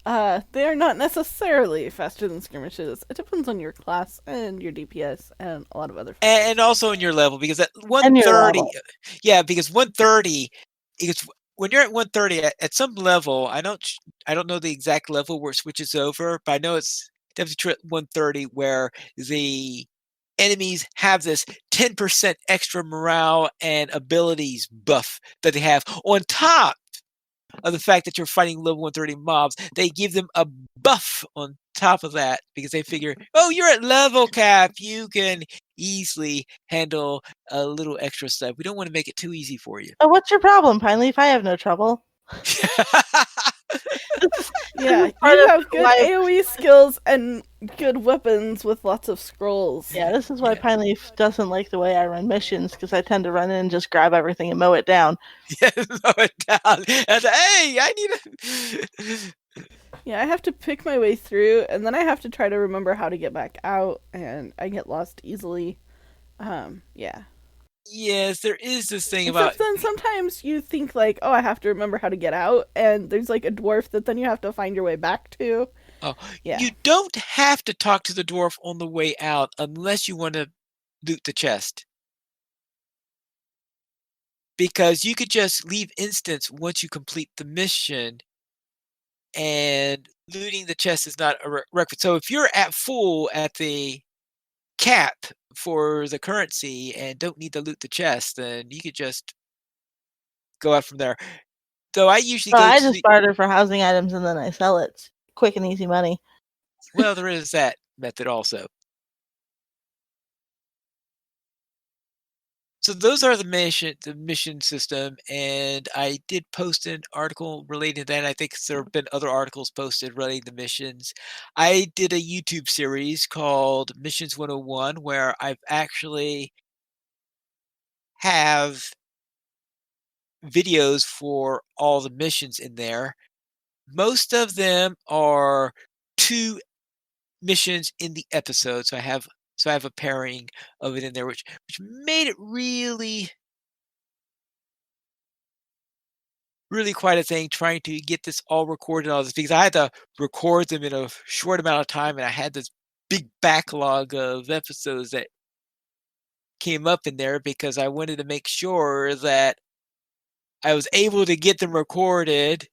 Yeah. They are not necessarily faster than skirmishes. It depends on your class and your DPS and a lot of other factors. And also in your level, because at And your 130, level. yeah, because 130, it's when you're at 130 at some level. I don't know the exact level where it switches over, but I know it's definitely true at 130 where the enemies have this 10% extra morale and abilities buff that they have on top of the fact that you're fighting level 130 mobs. They give them a buff on top of that because they figure, oh, you're at level cap, you can easily handle a little extra stuff. We don't want to make it too easy for you. Oh, what's your problem, Pine Leaf? I have no trouble. Yeah, you part of have good why- AoE skills and good weapons with lots of scrolls. Yeah, this is why Yeah. Pine Leaf doesn't like the way I run missions, because I tend to run in and just grab everything and mow it down. Yeah, slow it down. And, hey, I need Yeah, I have to pick my way through, and then I have to try to remember how to get back out, and I get lost easily. Yeah. Yes, there is this thing Except about then sometimes you think like, oh, I have to remember how to get out, and there's like a dwarf that then you have to find your way back to. Yeah. you don't have to talk to the dwarf on the way out unless you want to loot the chest. Because you could just leave instance once you complete the mission, and looting the chest is not a requisite. So if you're at full at the cap for the currency and don't need to loot the chest, then you could just go out from there. So I usually So go I to just barter for housing items and then I sell it. It's quick and easy money. well, there is that method also. So those are the mission system, and I did post an article related to that. I think there have been other articles posted relating to missions. I did a YouTube series called Missions 101 where I've actually have videos for all the missions in there. Most of them are 2 missions in the episode, so I have a pairing of it in there, which made it really quite a thing trying to get this all recorded, all this, because I had to record them in a short amount of time, and I had this big backlog of episodes that came up in there because I wanted to make sure that I was able to get them recorded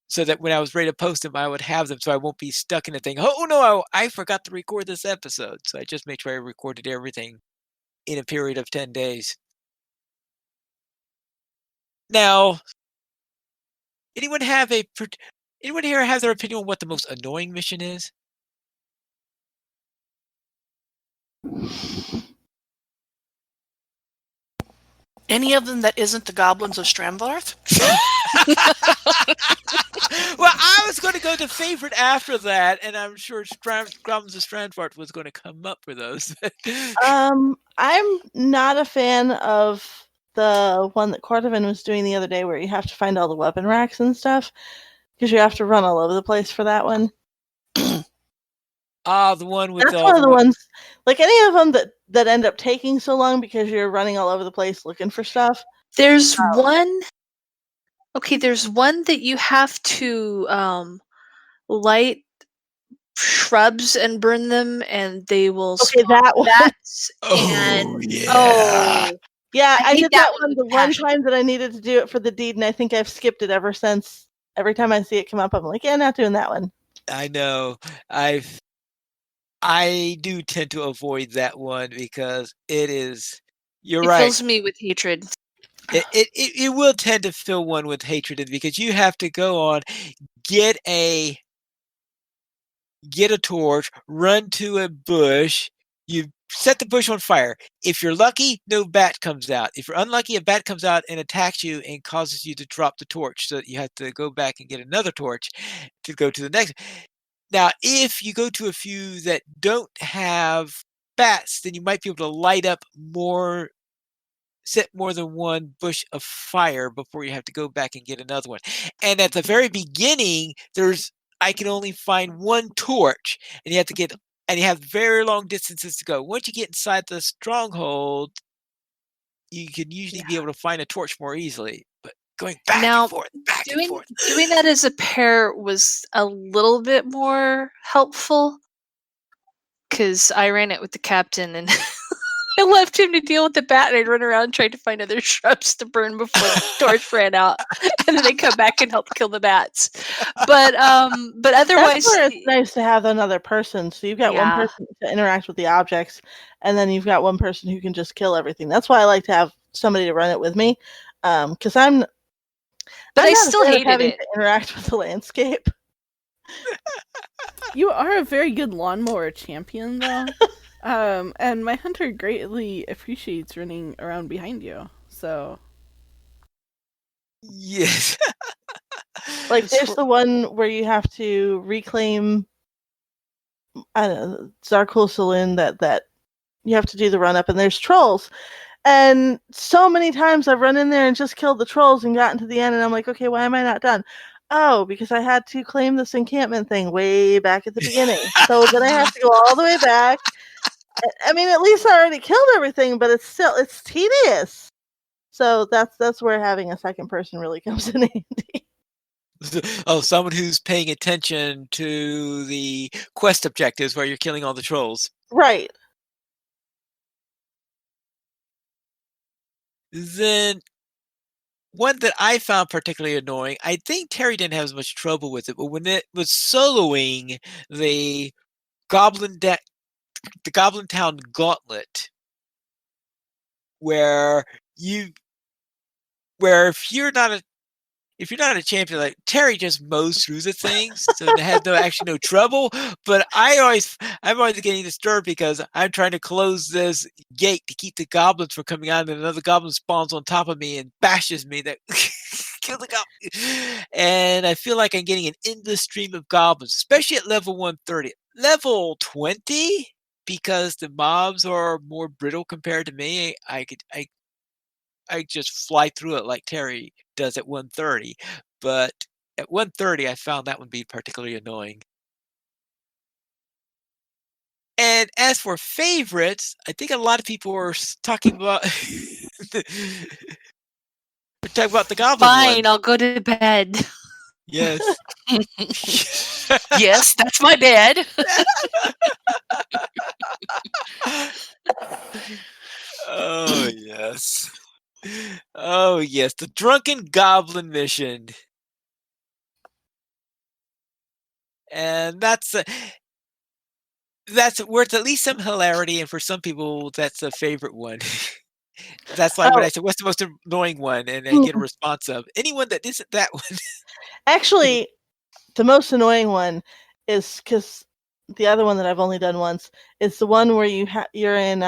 so that when I was ready to post them, I would have them so I won't be stuck in a thing. Oh no, I forgot to record this episode. So I just made sure I recorded everything in a period of 10 days. Now, anyone here have their opinion on what the most annoying mission is? Any of them that isn't the goblins of Stramvarth? Well, I was going to go to favorite after that, and I'm sure Goblins of Strandfart was going to come up for those. I'm not a fan of the one that Cordovan was doing the other day where you have to find all the weapon racks and stuff, because you have to run all over the place for that one. The one with That's all one of the the ones, like any of them that end up taking so long because you're running all over the place looking for stuff. There's one. Okay, there's one that you have to light shrubs and burn them, and they will Okay, spawn that one. bats. Oh, And yeah. Yeah, I I hate did that that one one with the one passion. time that I needed to do it for the deed, and I think I've skipped it ever since. Every time I see it come up, I'm like, yeah, not doing that one. I know. I do tend to avoid that one because it is. You're It right. fills me with hatred. It will tend to fill one with hatred because you have to go on, get a torch, run to a bush, you set the bush on fire. If you're lucky, no bat comes out. If you're unlucky, a bat comes out and attacks you and causes you to drop the torch, so that you have to go back and get another torch to go to the next. Now, if you go to a few that don't have bats, then you might be able to light up more, set more than one bush of fire before you have to go back and get another one. And at the very beginning, I can only find one torch, and you have very long distances to go. Once you get inside the stronghold, you can usually be able to find a torch more easily. But going back and Now, forth, back and forth. doing that as a pair was a little bit more helpful because I ran it with the captain and I left him to deal with the bat, and I'd run around trying to find other shrubs to burn before the torch ran out, and then I'd come back and help kill the bats. But otherwise, That's where it's nice to have another person. So you've got one Yeah. person to interact with the objects, and then you've got one person who can just kill everything. That's why I like to have somebody to run it with me, because I'm. But I'm I not a still fan of hated having it. to interact with the landscape. You are a very good lawnmower champion, though. And my hunter greatly appreciates running around behind you. So Yes. Like there's the one where you have to reclaim, I don't know, Zarkul Saloon, that you have to do the run up, and there's trolls. And so many times I've run in there and just killed the trolls and gotten to the end, and I'm like, okay, why am I not done? Oh, because I had to claim this encampment thing way back at the beginning. So then I have to go all the way back. I mean, at least I already killed everything, but it's tedious. So that's where having a second person really comes in handy. Oh, someone who's paying attention to the quest objectives where you're killing all the trolls. Right. Then one that I found particularly annoying, I think Terry didn't have as much trouble with it, but when it was soloing the Goblin the Goblin Town Gauntlet, where if you're not a champion, like Terry just mows through the things, so it had no trouble. But I'm always getting disturbed because I'm trying to close this gate to keep the goblins from coming out, and another goblin spawns on top of me and bashes me. That kill the goblin, and I feel like I'm getting an endless stream of goblins, especially at level 130. Level 20, because the mobs are more brittle compared to me. I just fly through it like Terry does at 130, but at 130, I found that one be particularly annoying. And as for favorites, I think a lot of people are talking about we're talking about the goblin Fine, one. I'll go to bed. Yes. Yes, that's my bed. Oh, yes. Oh, yes, the Drunken Goblin mission. And that's worth at least some hilarity, and for some people, that's a favorite one. That's like when I said, "What's the most annoying one?" and I get a response of, "Anyone that isn't that one." Actually, the most annoying one is because the other one that I've only done once is the one where you're in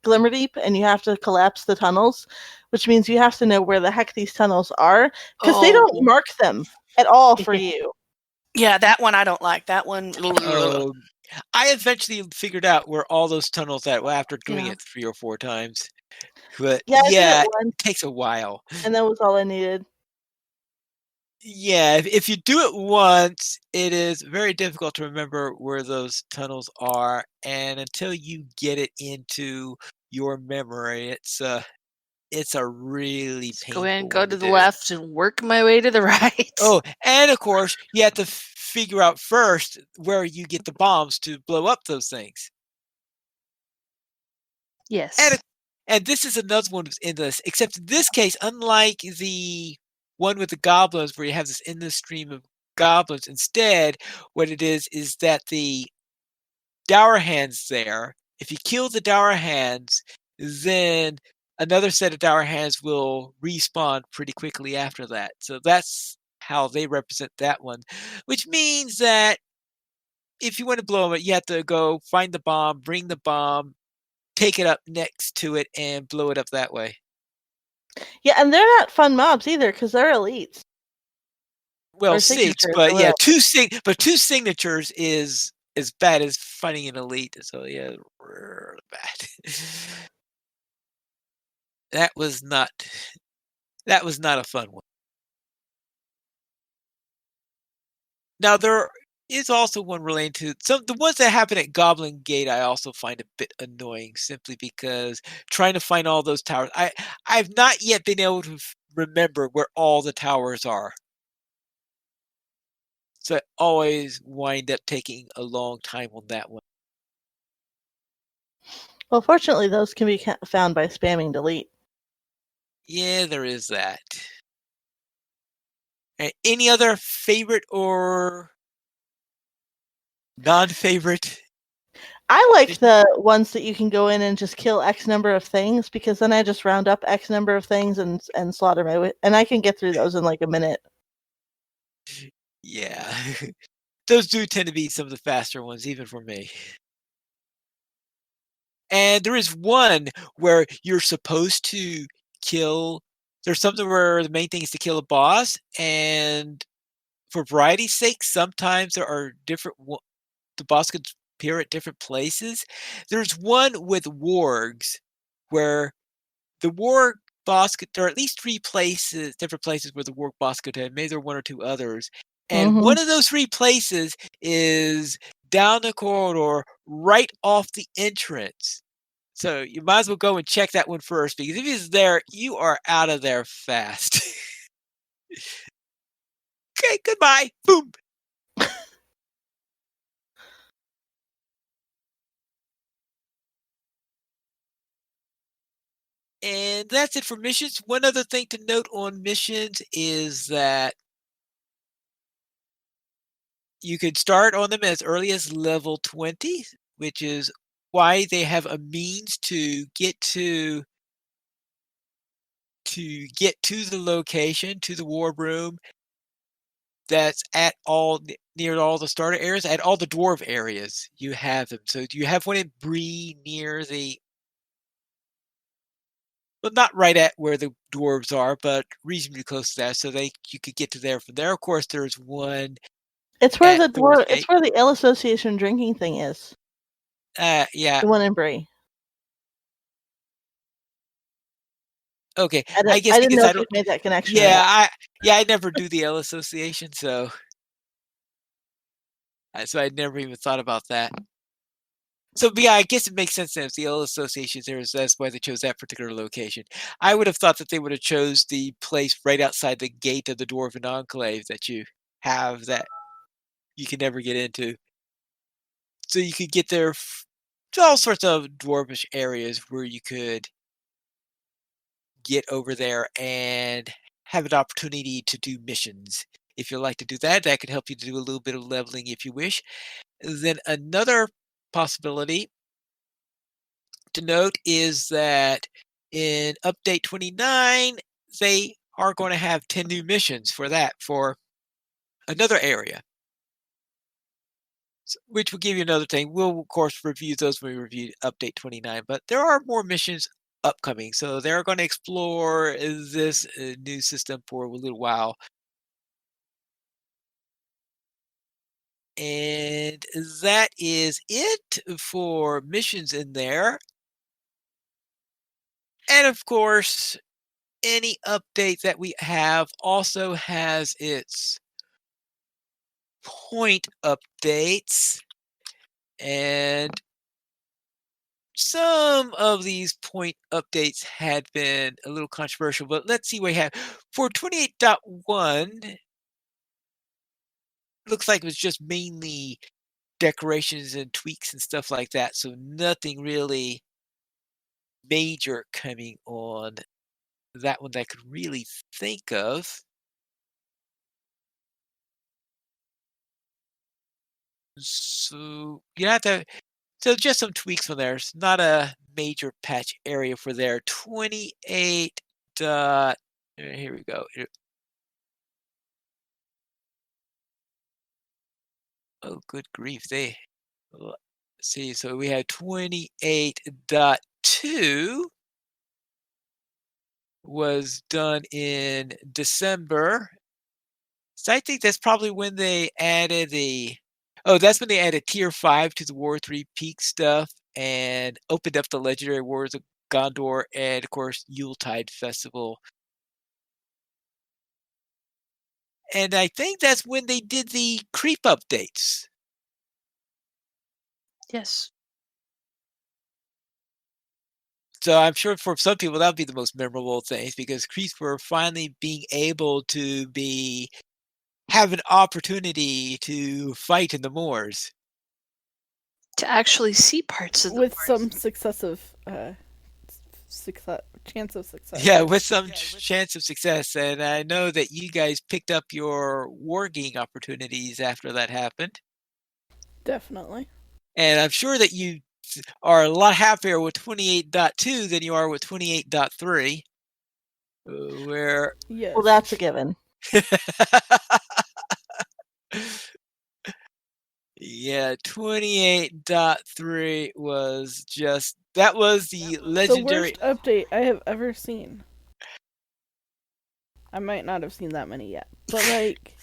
Glimmerdeep and you have to collapse the tunnels, which means you have to know where the heck these tunnels are because they don't mark them at all for you. Yeah, that one I don't like. That one. Oh, I eventually figured out where all those tunnels at after doing it 3 or 4 times. But Yeah, I did it it once, takes a while. and that was all I needed. Yeah, if you do it once, it is very difficult to remember where those tunnels are, and until you get it into your memory, it's a really Just go in, painful go one to to the do. left, and work my way to the right. Oh, and of course, you have to figure out first where you get the bombs to blow up those things. And Yes. and this is another one that's endless, except in this case, unlike the one with the goblins where you have this endless stream of goblins, instead, what it is that the dour hands there, if you kill the dour hands, then another set of dour hands will respawn pretty quickly after that. So that's how they represent that one, which means that if you want to blow them, you have to go find the bomb, bring the bomb, take it up next to it, and blow it up that way. Yeah, and they're not fun mobs either because they're elites. Well, Or 6, signatures but or yeah, whatever. 2 signatures is as bad as finding an elite, so yeah, really bad. That was not that was not a fun one. Now there is also one relating to some the ones that happen at Goblin Gate I also find a bit annoying simply because trying to find all those towers. I've not yet been able to remember where all the towers are. So I always wind up taking a long time on that one. Well, fortunately, those can be found by spamming delete. Yeah, there is that. Any other favorite or non-favorite? I like the ones that you can go in and just kill X number of things because then I just round up X number of things and slaughter and I can get through those in like a minute. Yeah. Those do tend to be some of the faster ones, even for me. And there is one where you're supposed to kill there's something where the main thing is to kill a boss, and for variety's sake, sometimes there are different the boss could appear at different places. There's one with wargs where the warg boss could there are at least 3 places different places where the warg boss could have, maybe there are 1 or 2 others, and Mhm. one of those 3 places is down the corridor right off the entrance. So you might as well go and check that one first because if he's there, you are out of there fast. Okay, goodbye. Boom. And that's it for missions. One other thing to note on missions is that you could start on them as early as level 20, which is why they have a means to get to the location, to the war room that's at all near all the starter areas, at all the dwarf areas. You have them. So you have one in Bree near the well, not right at where the dwarves are, but reasonably close to that, so you could get to there from there. Of course, there's one It's where at Thor's it's Gate. where the L Association drinking thing is. Yeah. The one in Brie. Okay. I I didn't, guess I didn't because know I if don't. you've made that connection or Yeah, not. I never do the L Association, so I never even thought about that. So, but yeah, I guess it makes sense then if the L Association is there, that's why they chose that particular location. I would have thought that they would have chose the place right outside the gate of the Dwarven Enclave that you have that you can never get into. So you could get there to all sorts of dwarvish areas where you could get over there and have an opportunity to do missions. If you like to do that, that could help you to do a little bit of leveling if you wish. Then another possibility to note is that in update 29, they are going to have 10 new missions for another area, which will give you another thing. We'll, of course, review those when we review update 29, but there are more missions upcoming. So they're going to explore this new system for a little while. And that is it for missions in there. And of course, any update that we have also has its point updates, and some of these point updates had been a little controversial, but let's see what we have. For 28.1, looks like it was just mainly decorations and tweaks and stuff like that, so nothing really major coming on that one that I could really think of. So you have to, so just some tweaks on there. It's not a major patch area for there. 28 dot, here we go. Oh, good grief. Let's see, so we had 28.2 was done in December. So I think that's probably when they added that's when they added Tier 5 to the War 3 Peak stuff and opened up the Legendary Wars of Gondor and, of course, Yuletide Festival. And I think that's when they did the creep updates. Yes. So I'm sure for some people that would be the most memorable things because creeps were finally being able to have an opportunity to fight in the moors. To actually see parts of the with forest. some chance of success. Yeah, with some chance of success. And I know that you guys picked up your warging opportunities after that happened. Definitely. And I'm sure that you are a lot happier with 28.2 than you are with 28.3. Where Yes. Well, that's a given. Yeah, 28.3 was just, that was the legendary. The worst update I have ever seen. I might not have seen that many yet, but like,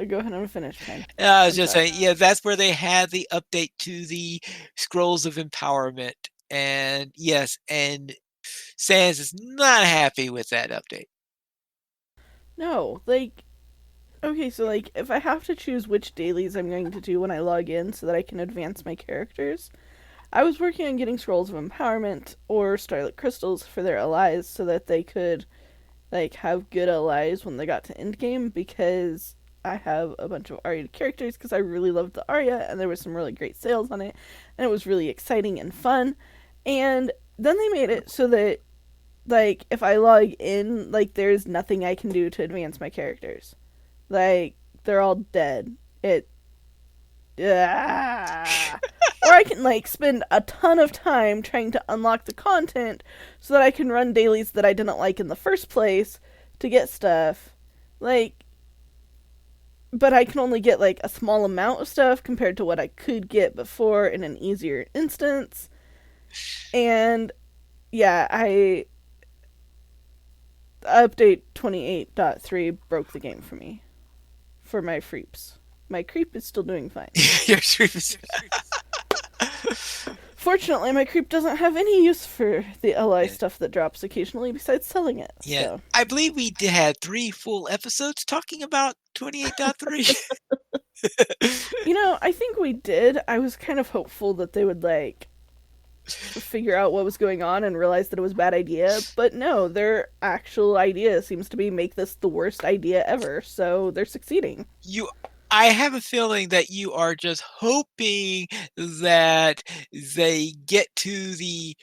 go ahead and finish, Ken. I was just saying, yeah, that's where they had the update to the Scrolls of Empowerment. And yes, and Sans is not happy with that update. No, like, okay, so like, if I have to choose which dailies I'm going to do when I log in so that I can advance my characters, I was working on getting Scrolls of Empowerment or Starlit Crystals for their allies so that they could, like, have good allies when they got to endgame, because I have a bunch of Arya characters because I really loved the Arya and there was some really great sales on it and it was really exciting and fun. And then they made it so that, like, if I log in, like, there's nothing I can do to advance my characters. Like, they're all dead. Or I can, like, spend a ton of time trying to unlock the content so that I can run dailies that I didn't like in the first place to get stuff. Like, but I can only get, like, a small amount of stuff compared to what I could get before in an easier instance. And, yeah, Update 28.3 broke the game for me. For my creeps. My creep is still doing fine. Your creep is... Fortunately, my creep doesn't have any use for the ally stuff that drops occasionally besides selling it. Yeah, so. I believe we had 3 full episodes talking about 28.3. You know, I think we did. I was kind of hopeful that they would, like, figure out what was going on and realize that it was a bad idea. But no, their actual idea seems to be make this the worst idea ever. So they're succeeding. I have a feeling that you are just hoping that they get to the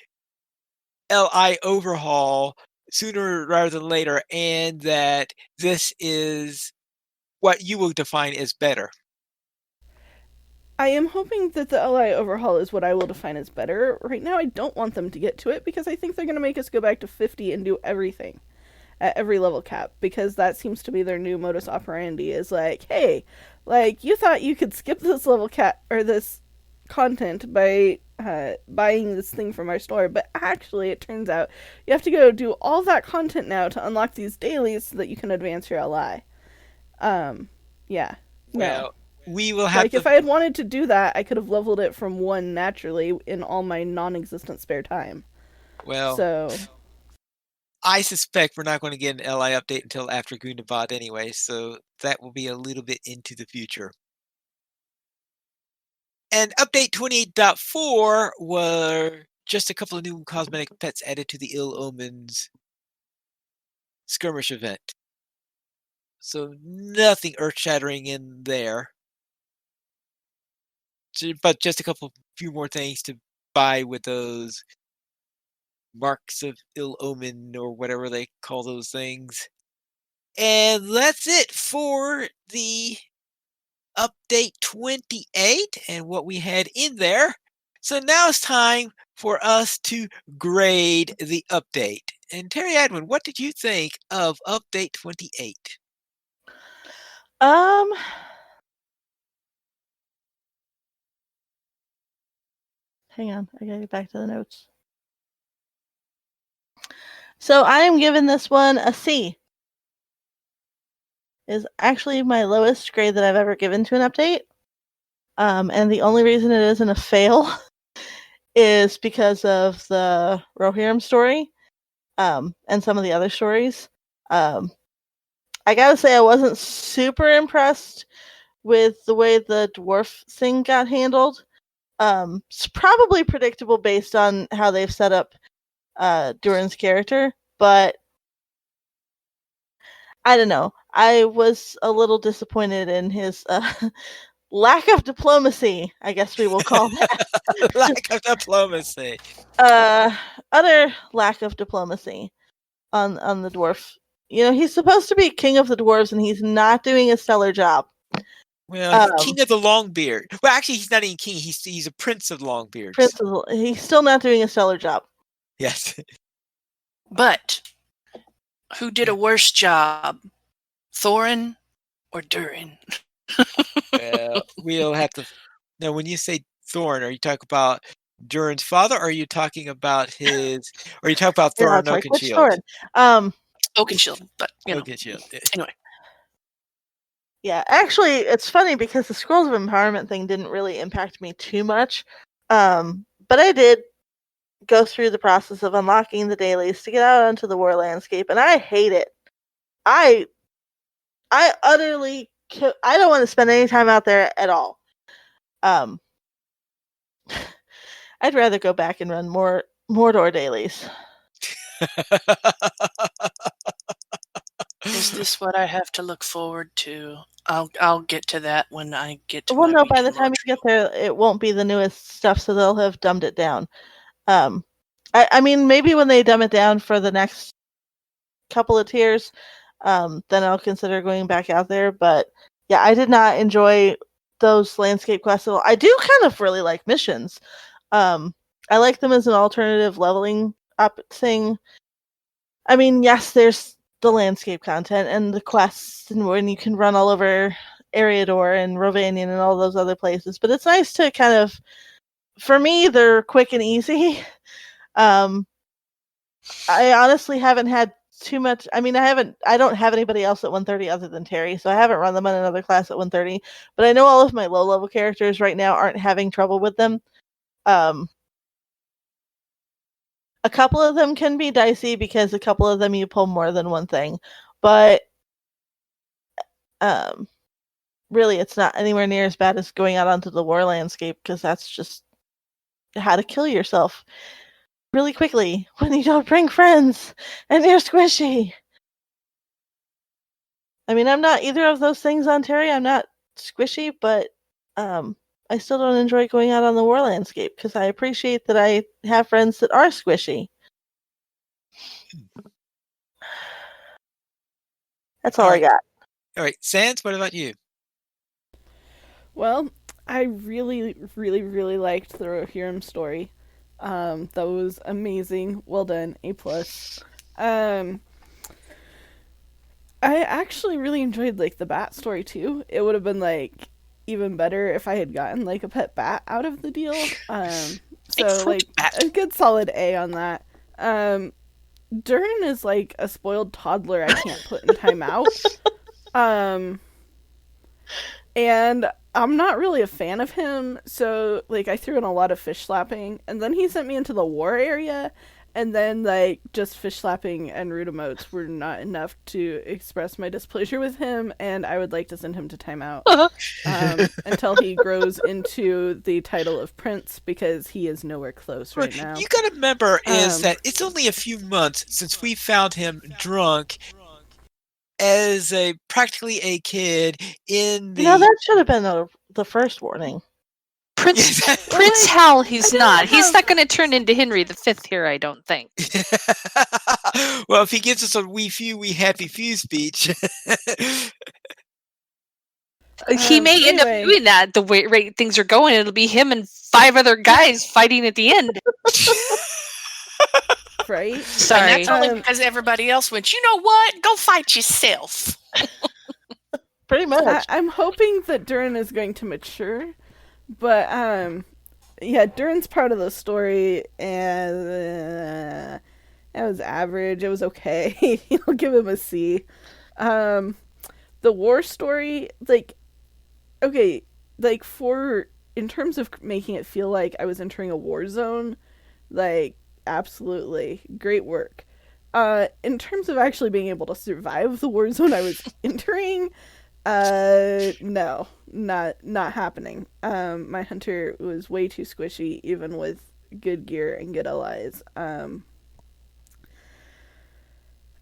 LI overhaul sooner rather than later, and that this is what you will define as better. I am hoping that the LI overhaul is what I will define as better. Right now, I don't want them to get to it because I think they're going to make us go back to 50 and do everything at every level cap, because that seems to be their new modus operandi, is like, hey, like, you thought you could skip this level cap or this content by buying this thing from our store, but actually it turns out you have to go do all that content now to unlock these dailies so that you can advance your LI. Yeah. Well, we will have like, if I had wanted to do that, I could have leveled it from 1 naturally in all my non-existent spare time. Well, So I suspect we're not going to get an LI update until after Gundabad anyway, so that will be a little bit into the future. And update 28.4 were just a couple of new cosmetic pets added to the Ill Omens skirmish event. So nothing earth-shattering in there. But just a few more things to buy with those marks of ill omen or whatever they call those things. And that's it for the update 28 and what we had in there. So now it's time for us to grade the update. And Terry Edwin, what did you think of update 28? Hang on, I gotta get back to the notes. So I am giving this one a C. Is actually my lowest grade that I've ever given to an update. And the only reason it isn't a fail is because of the Rohirrim story, and some of the other stories. I gotta say I wasn't super impressed with the way the dwarf thing got handled. It's probably predictable based on how they've set up Durin's character, but I don't know. I was a little disappointed in his lack of diplomacy, I guess we will call that. Lack of diplomacy. Utter lack of diplomacy on the dwarf. You know, he's supposed to be king of the dwarves, and he's not doing a stellar job. Well, he's king of the Longbeard. Well, actually, he's not even king. He's a prince of Longbeards. He's still not doing a stellar job. Yes. But who did a worse job, Thorin or Durin? Well, we'll have to. Now, when you say Thorin, are you talking about Durin's father, or are you talking about his? Or are you talking about Thorin Like, which Thorin? Oakenshield, but you know. Oakenshield. Anyway. Yeah, actually, it's funny because the Scrolls of Empowerment thing didn't really impact me too much. But I did go through the process of unlocking the dailies to get out onto the war landscape, and I hate it. I utterly I don't want to spend any time out there at all. I'd rather go back and run more Mordor dailies. Is this what I have to look forward to? I'll get to that when I get to. Well, my no, week by in the time LOTRO. you get there, it won't be the newest stuff, so they'll have dumbed it down. I mean, maybe when they dumb it down for the next couple of tiers, then I'll consider going back out there. But yeah, I did not enjoy those landscape quests at all. I do kind of really like missions. I like them as an alternative leveling up thing. I mean, yes, there's the landscape content and the quests, and when you can run all over Eriador and Rovanion and all those other places. But it's nice to kind of, for me, they're quick and easy. I honestly haven't had too much. I mean, I don't have anybody else at 130 other than Terry, so I haven't run them on another class at 130. But I know all of my low level characters right now aren't having trouble with them. A couple of them can be dicey because a couple of them you pull more than one thing, but really it's not anywhere near as bad as going out onto the war landscape, because that's just how to kill yourself really quickly when you don't bring friends and you're squishy. I mean, I'm not either of those things on Terry. I'm not squishy, but I still don't enjoy going out on the war landscape because I appreciate that I have friends that are squishy. That's all I got. All right, Sans, what about you? Well, I really, really, really liked the Rohirrim story. That was amazing. Well done. A+. I actually really enjoyed like the bat story too. It would have been like even better if I had gotten like a pet bat out of the deal. So like a good solid A on that. Durin is like a spoiled toddler I can't put in timeout. And I'm not really a fan of him, so like I threw in a lot of fish slapping, and then he sent me into the war area, And then, like, just fish slapping and rude emotes were not enough to express my displeasure with him, and I would like to send him to timeout until he grows into the title of Prince, because he is nowhere close right now. You gotta remember is that it's only a few months since we found him drunk as practically a kid in the... that should have been the first warning. Prince Hal, he's not. He's not going to turn into Henry V here, I don't think. Well, if he gives us a "we few, we happy few" speech. He may end up doing that the way things are going. It'll be him and 5 other guys fighting at the end. Right? Sorry. And that's only because everybody else went, you know what? Go fight yourself. Pretty much. I'm hoping that Durin is going to mature. But, yeah, Durin's part of the story, and it was average. It was okay. I'll give him a C. The war story, like, okay, like, in terms of making it feel like I was entering a war zone, like, absolutely, great work. In terms of actually being able to survive the war zone I was entering, no, not happening. My hunter was way too squishy, even with good gear and good allies.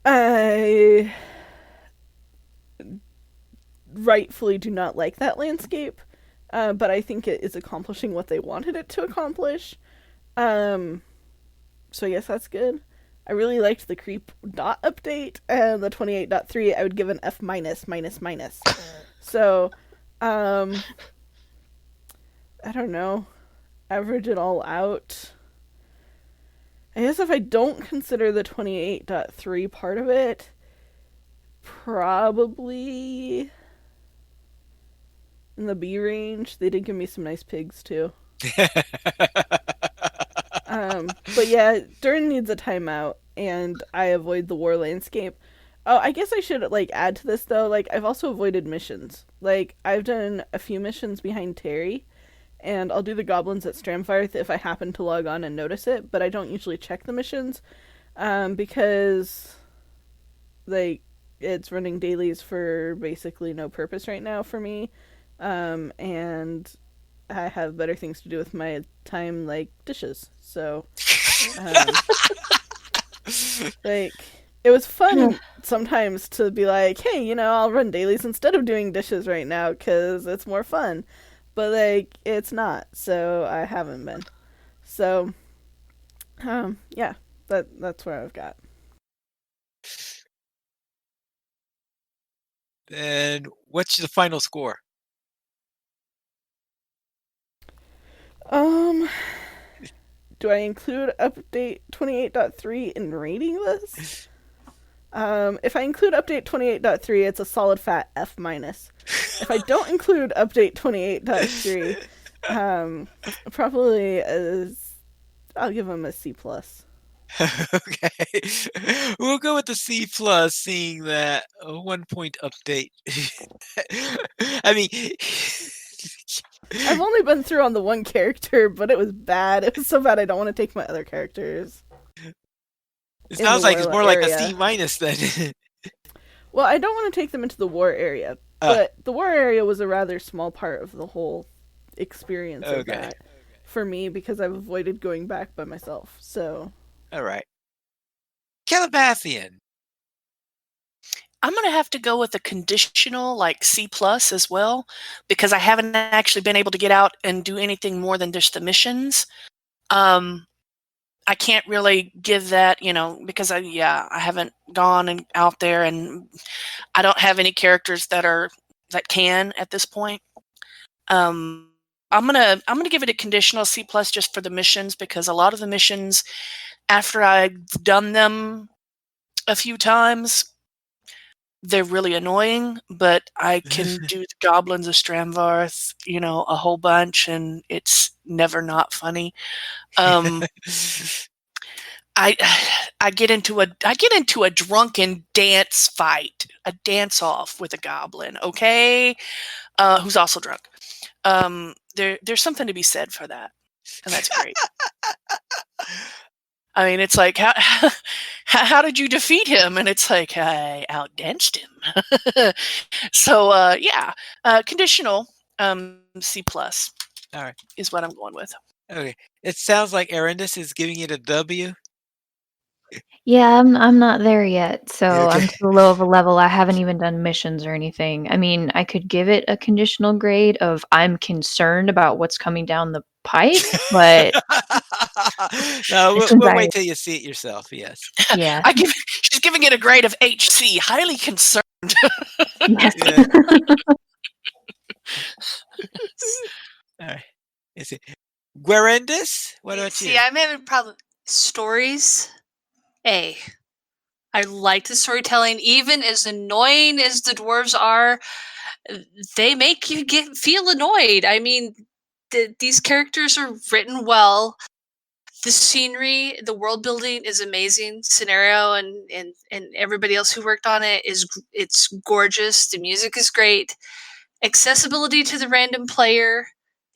I rightfully do not like that landscape, but I think it is accomplishing what they wanted it to accomplish. So I guess that's good. I really liked the creep dot update, and the 28.3 I would give an F minus. So, I don't know. Average it all out. I guess if I don't consider the 28.3 part of it, probably in the B range. They did give me some nice pigs too. But yeah, Durin needs a timeout, and I avoid the war landscape. Oh, I guess I should, like, add to this, though. Like, I've also avoided missions. Like, I've done a few missions behind Terry, and I'll do the goblins at Stramfirth if I happen to log on and notice it, but I don't usually check the missions, because, like, it's running dailies for basically no purpose right now for me, and I have better things to do with my time, like dishes. So, like, it was fun sometimes to be like, hey, I'll run dailies instead of doing dishes right now because it's more fun. But, like, it's not. So I haven't been. So, yeah, that's where I've got. And what's the final score? Do I include update 28.3 in rating this? If I include update 28.3, it's a solid fat F minus. If I don't include update 28.3, probably I'll give them a C plus. Okay, we'll go with the C plus, seeing that 1-point update. I mean, I've only been through on the one character, but it was bad. It was so bad I don't want to take my other characters. It sounds like it's more like a C minus then. Well, I don't want to take them into the war area, but the war area was a rather small part of the whole experience of that for me, because I've avoided going back by myself. So, all right, Calabathian. I'm going to have to go with a conditional, like C plus as well, because I haven't actually been able to get out and do anything more than just the missions. I can't really give that, because I haven't gone and out there, and I don't have any characters that can at this point. I'm gonna give it a conditional C plus just for the missions, because a lot of the missions, after I've done them a few times, they're really annoying, but I can do the goblins of Stramvarth, a whole bunch, and it's never not funny. I get into a drunken dance fight, a dance off with a goblin, okay? Who's also drunk. There's something to be said for that, and that's great. I mean, it's like, how did you defeat him? And it's like, I outdanced him. So, yeah, conditional C plus All right. is what I'm going with. Okay. It sounds like Arendis is giving it a W. Yeah, I'm not there yet, so Okay. I'm too low of a level. I haven't even done missions or anything. I mean, I could give it a conditional grade of I'm concerned about what's coming down the pike, but No, we'll, since we'll I wait till you see it yourself. Yes. yeah, She's giving it a grade of HC, highly concerned. yes. Yeah. All right. Let's see. Guarendis, what about See, you? I'm having problem. Stories, A. I like the storytelling, even as annoying as the dwarves are. They make you feel annoyed. I mean, these characters are written well. The scenery, the world building is amazing. Scenario and everybody else who worked on it it's gorgeous. The music is great. Accessibility to the random player,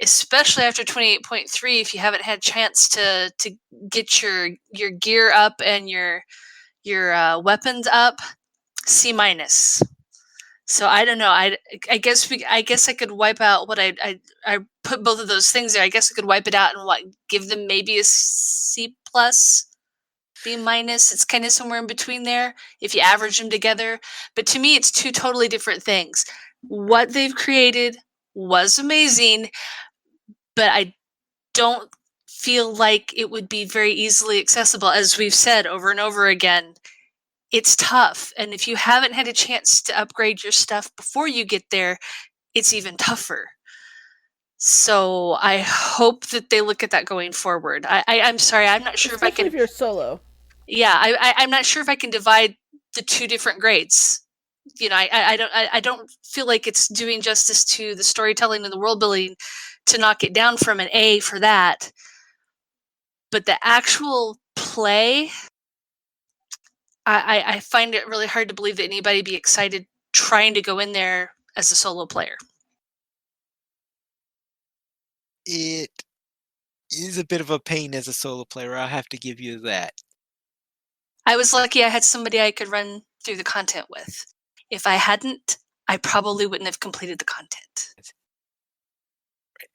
especially after 28.3, if you haven't had a chance to get your gear up and your weapons up, C minus. So I don't know. I guess I could wipe out what I put both of those things there. I guess I could wipe it out and give them maybe a C plus, B minus. It's kind of somewhere in between there if you average them together. But to me, it's two totally different things. What they've created was amazing, but I don't feel like it would be very easily accessible, as we've said over and over again. It's tough, and if you haven't had a chance to upgrade your stuff before you get there, it's even tougher. So I hope that they look at that going forward. I'm sorry, I'm not sure Especially if I if can. you're solo. Yeah, I'm not sure if I can divide the two different grades. You know, I don't feel like it's doing justice to the storytelling and the world building to knock it down from an A for that. But the actual play, I find it really hard to believe that anybody be excited trying to go in there as a solo player. It is a bit of a pain as a solo player. I'll have to give you that. I was lucky I had somebody I could run through the content with. If I hadn't, I probably wouldn't have completed the content.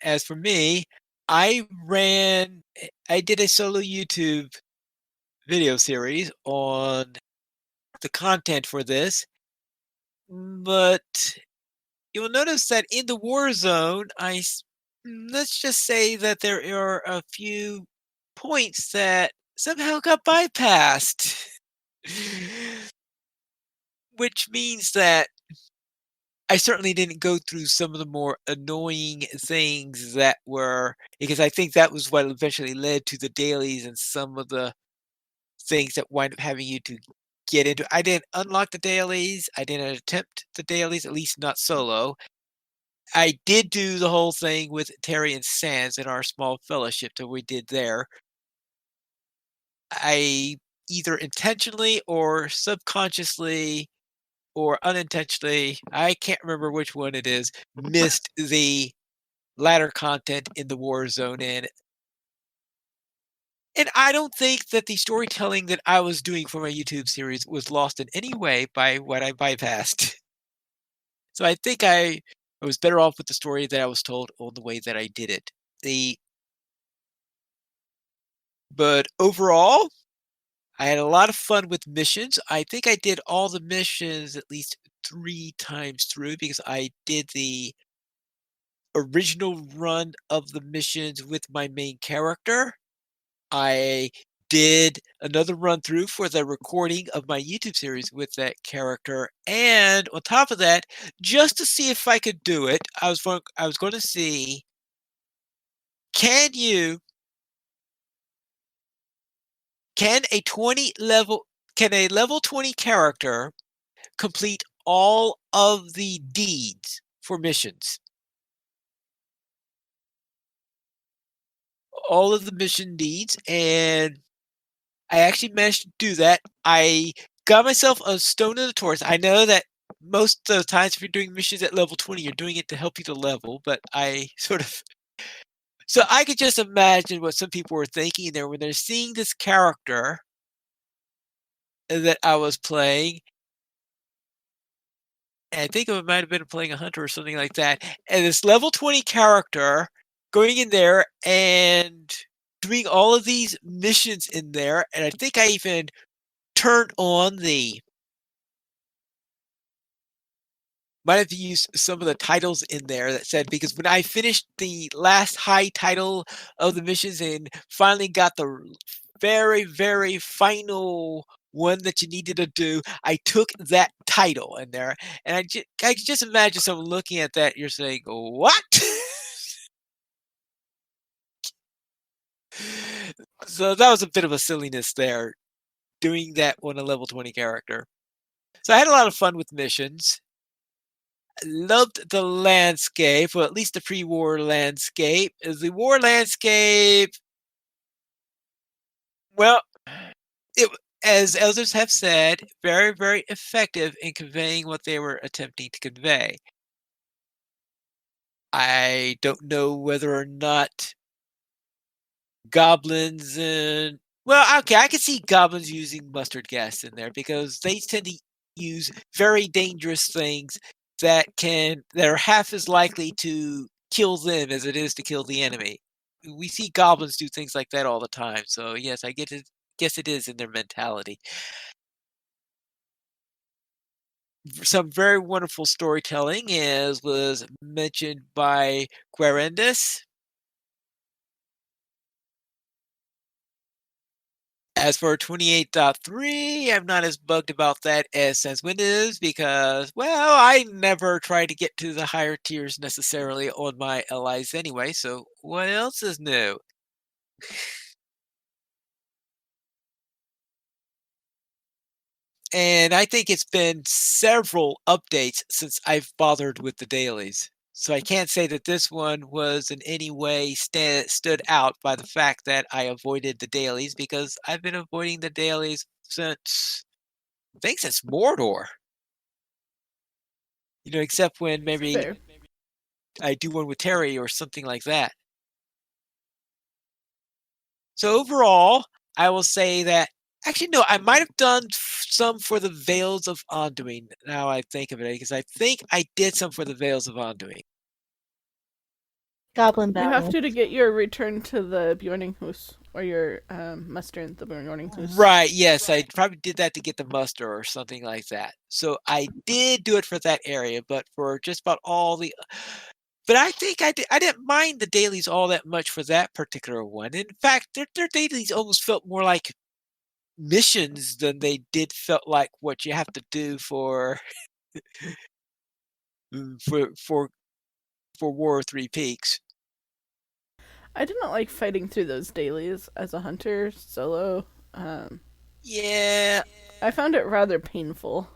As for me, I did a solo YouTube video series on the content for this, but you'll notice that in the war zone, let's just say that there are a few points that somehow got bypassed. Which means that I certainly didn't go through some of the more annoying things that were, because I think that was what eventually led to the dailies and some of the things that wind up having you to get into. I didn't unlock the dailies. I didn't attempt the dailies, at least not solo. I did do the whole thing with Terry and Sands in our small fellowship that we did there. I either intentionally or subconsciously or unintentionally, I can't remember which one it is, missed the ladder content in the war zone. And I don't think that the storytelling that I was doing for my YouTube series was lost in any way by what I bypassed. So I think I was better off with the story that I was told on the way that I did it. But overall, I had a lot of fun with missions. I think I did all the missions at least 3 times through because I did the original run of the missions with my main character. I did another run through for the recording of my YouTube series with that character, and on top of that, just to see if I could do it, I was going to see, can a level 20 character complete all of the deeds for missions? All of the mission deeds, and I actually managed to do that. I got myself a stone of the torch. I know that most of the times if you're doing missions at level 20, you're doing it to help you to level, but I sort of So I could just imagine what some people were thinking there when they're seeing this character that I was playing. And I think it might have been playing a hunter or something like that. And this level 20 character going in there and doing all of these missions in there. And I think I even turned on the might have used some of the titles in there that said, because when I finished the last high title of the missions and finally got the very, very final one that you needed to do, I took that title in there. And I could just imagine someone looking at that, you're saying, what? So that was a bit of a silliness there, doing that on a level 20 character. So I had a lot of fun with missions. Loved the landscape, or at least the pre-war landscape. The war landscape, well, it, as others have said, very, very effective in conveying what they were attempting to convey. I don't know whether or not goblins and well, okay, I can see goblins using mustard gas in there because they tend to use very dangerous things that are half as likely to kill them as it is to kill the enemy. We see goblins do things like that all the time, so yes, I get it. Guess it is in their mentality. Some very wonderful storytelling, as was mentioned by Guarendis. As for 28.3, I'm not as bugged about that as Sans Windows because, well, I never try to get to the higher tiers necessarily on my allies anyway, so what else is new? And I think it's been several updates since I've bothered with the dailies. So I can't say that this one was in any way stood out by the fact that I avoided the dailies because I've been avoiding the dailies since, I think since Mordor. Except when maybe Fair. I do one with Terry or something like that. So overall, I will say that actually no, I might have done some for the Veils of Anduin. Now I think of it, because I think I did some for the Veils of Anduin. Goblin You have Battle. to get your return to the Bjorninghus or your muster in the Bjorninghus. Right, yes, I probably did that to get the muster or something like that. So I did do it for that area, but for just about all the but I think I didn't mind the dailies all that much for that particular one. In fact, their dailies almost felt more like missions than they did felt like what you have to do for for for for War of Three Peaks. I didn't like fighting through those dailies as a hunter solo. Yeah, I found it rather painful.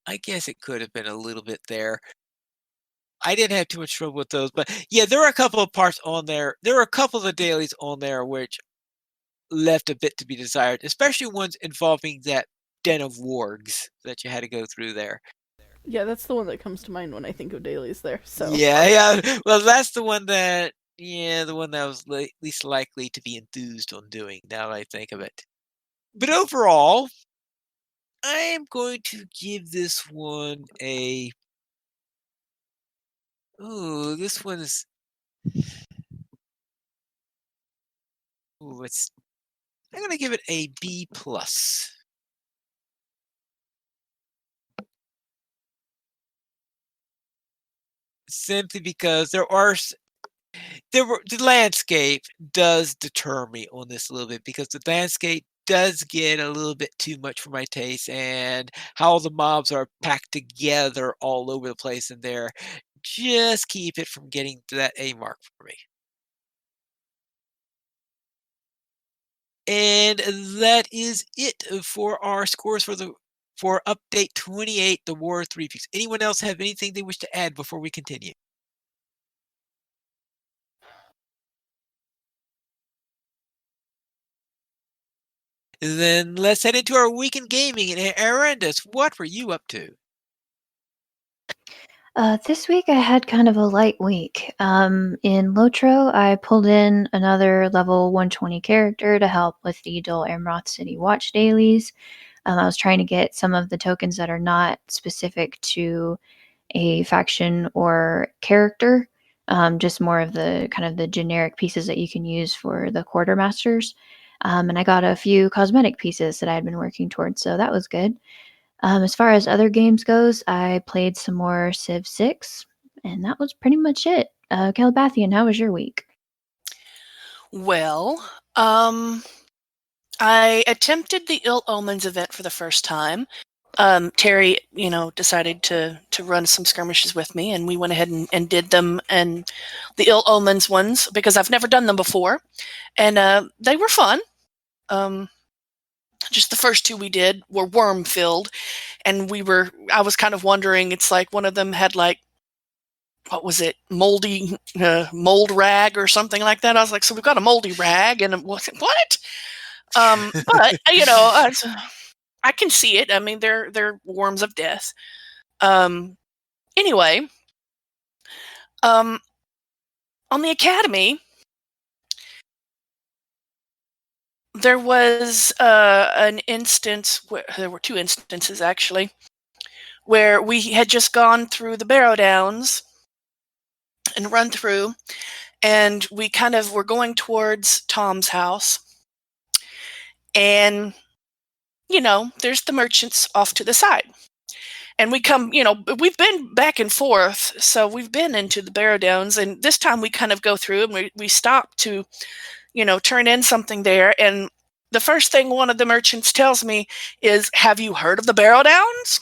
I guess it could have been a little bit there. I didn't have too much trouble with those, but yeah, there were a couple of parts on there. There were a couple of the dailies on there which left a bit to be desired, especially ones involving that den of wargs that you had to go through there. Yeah, that's the one that comes to mind when I think of dailies there. So Yeah. Well, that's the one that, the one that I was least likely to be enthused on doing. Now that I think of it, but overall, I am going to give this one a. Ooh, this one is. Ooh, it's. I'm gonna give it a B plus. Simply because the landscape does deter me on this a little bit because the landscape does get a little bit too much for my taste, and how the mobs are packed together all over the place in there just keep it from getting to that A mark for me. And that is it for our scores for update 28, the War of Three Peaks. Anyone else have anything they wish to add before we continue? Then let's head into our week in gaming. And Arendis, what were you up to? This week I had kind of a light week. In LOTRO, I pulled in another level 120 character to help with the Dol Amroth City Watch dailies. I was trying to get some of the tokens that are not specific to a faction or character, just more of the kind of the generic pieces that you can use for the quartermasters. And I got a few cosmetic pieces that I had been working towards, so that was good. As far as other games goes, I played some more Civ 6, and that was pretty much it. Calabathian, how was your week? Well, I attempted the Ill Omens event for the first time. Terry, decided to run some skirmishes with me, and we went ahead and did them, and the Ill Omens ones, because I've never done them before, and they were fun. Just the first two we did were worm-filled, and I was kind of wondering, it's like one of them had like, what was it, moldy mold rag or something like that. I was like, so we've got a moldy rag, and what? But I can see it. I mean, they're worms of death. Anyway, on the academy, there was an instance where there were two instances actually, where we had just gone through the Barrow Downs and run through, and we kind of were going towards Tom's house, and there's the merchants off to the side. And we come, we've been back and forth, so we've been into the Barrow Downs, and this time we kind of go through and we stop to, turn in something there. And the first thing one of the merchants tells me is, "Have you heard of the Barrow Downs?"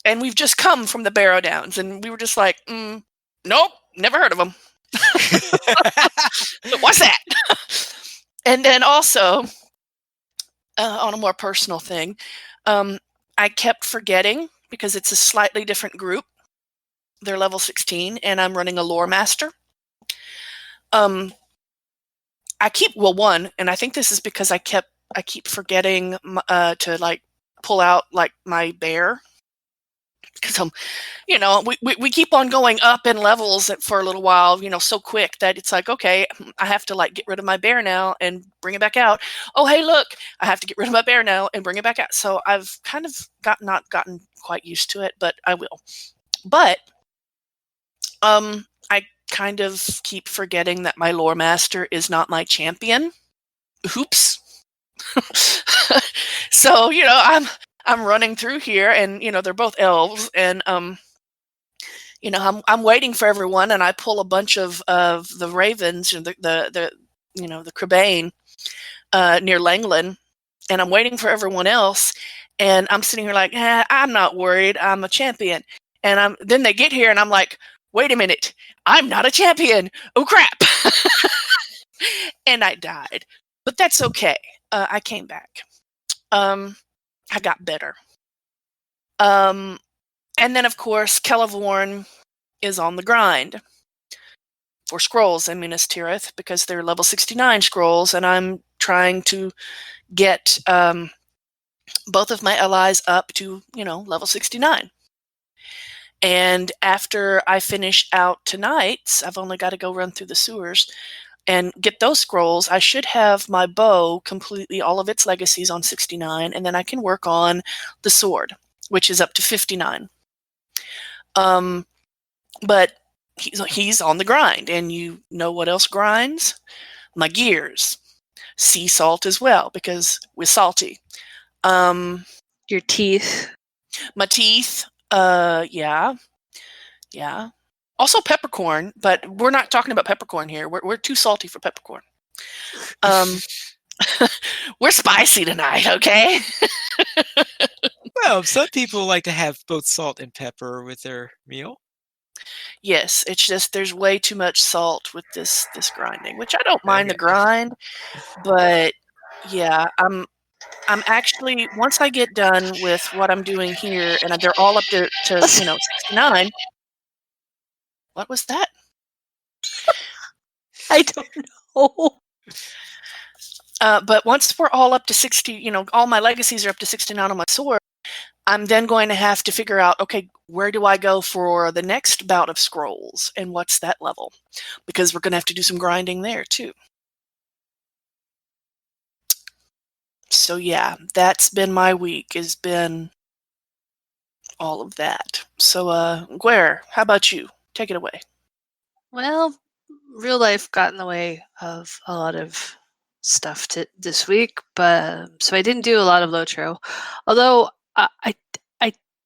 And we've just come from the Barrow Downs, and we were just like, "Nope, never heard of them." What's that? And then also, on a more personal thing, I kept forgetting, because it's a slightly different group. They're level 16, and I'm running a lore master. And I think this is because I keep forgetting to like pull out like my bear, because we keep on going up in levels for a little while, so quick that it's like, okay, I have to like get rid of my bear now and bring it back out. Oh, hey, look, I have to get rid of my bear now and bring it back out. So I've kind of not gotten quite used to it, but I will. But I kind of keep forgetting that my lore master is not my champion. Oops. So I'm running through here, and they're both elves, and I'm waiting for everyone, and I pull a bunch of the ravens, the Crabane near Langland, and I'm waiting for everyone else, and I'm sitting here like, I'm not worried, I'm a champion. And then they get here, and I'm like, wait a minute, I'm not a champion. Oh crap! And I died, but that's okay. I came back. I got better. And then, of course, Celevorn is on the grind for scrolls in Minas Tirith, because they're level 69 scrolls, and I'm trying to get both of my allies up to, level 69. And after I finish out tonight's, I've only got to go run through the sewers and get those scrolls. I should have my bow completely, all of its legacies on 69, and then I can work on the sword, which is up to 59. But he's on the grind, and you know what else grinds? My gears. Sea salt as well, because we're salty. Your teeth. My teeth. Yeah. Also peppercorn, but we're not talking about peppercorn here. We're too salty for peppercorn. We're spicy tonight, okay? Well, some people like to have both salt and pepper with their meal. Yes, it's just there's way too much salt with this grinding, which I don't mind the grind, but yeah, I'm actually, once I get done with what I'm doing here, and they're all up to 69. What was that? I don't know. But once we're all up to 60, all my legacies are up to 69 on my sword, I'm then going to have to figure out, okay, where do I go for the next bout of scrolls, and what's that level? Because we're going to have to do some grinding there too. So yeah, that's been my week, has been all of that. So, Guer, how about you? Take it away. Well, real life got in the way of a lot of stuff this week, but so I didn't do a lot of LOTRO. Although I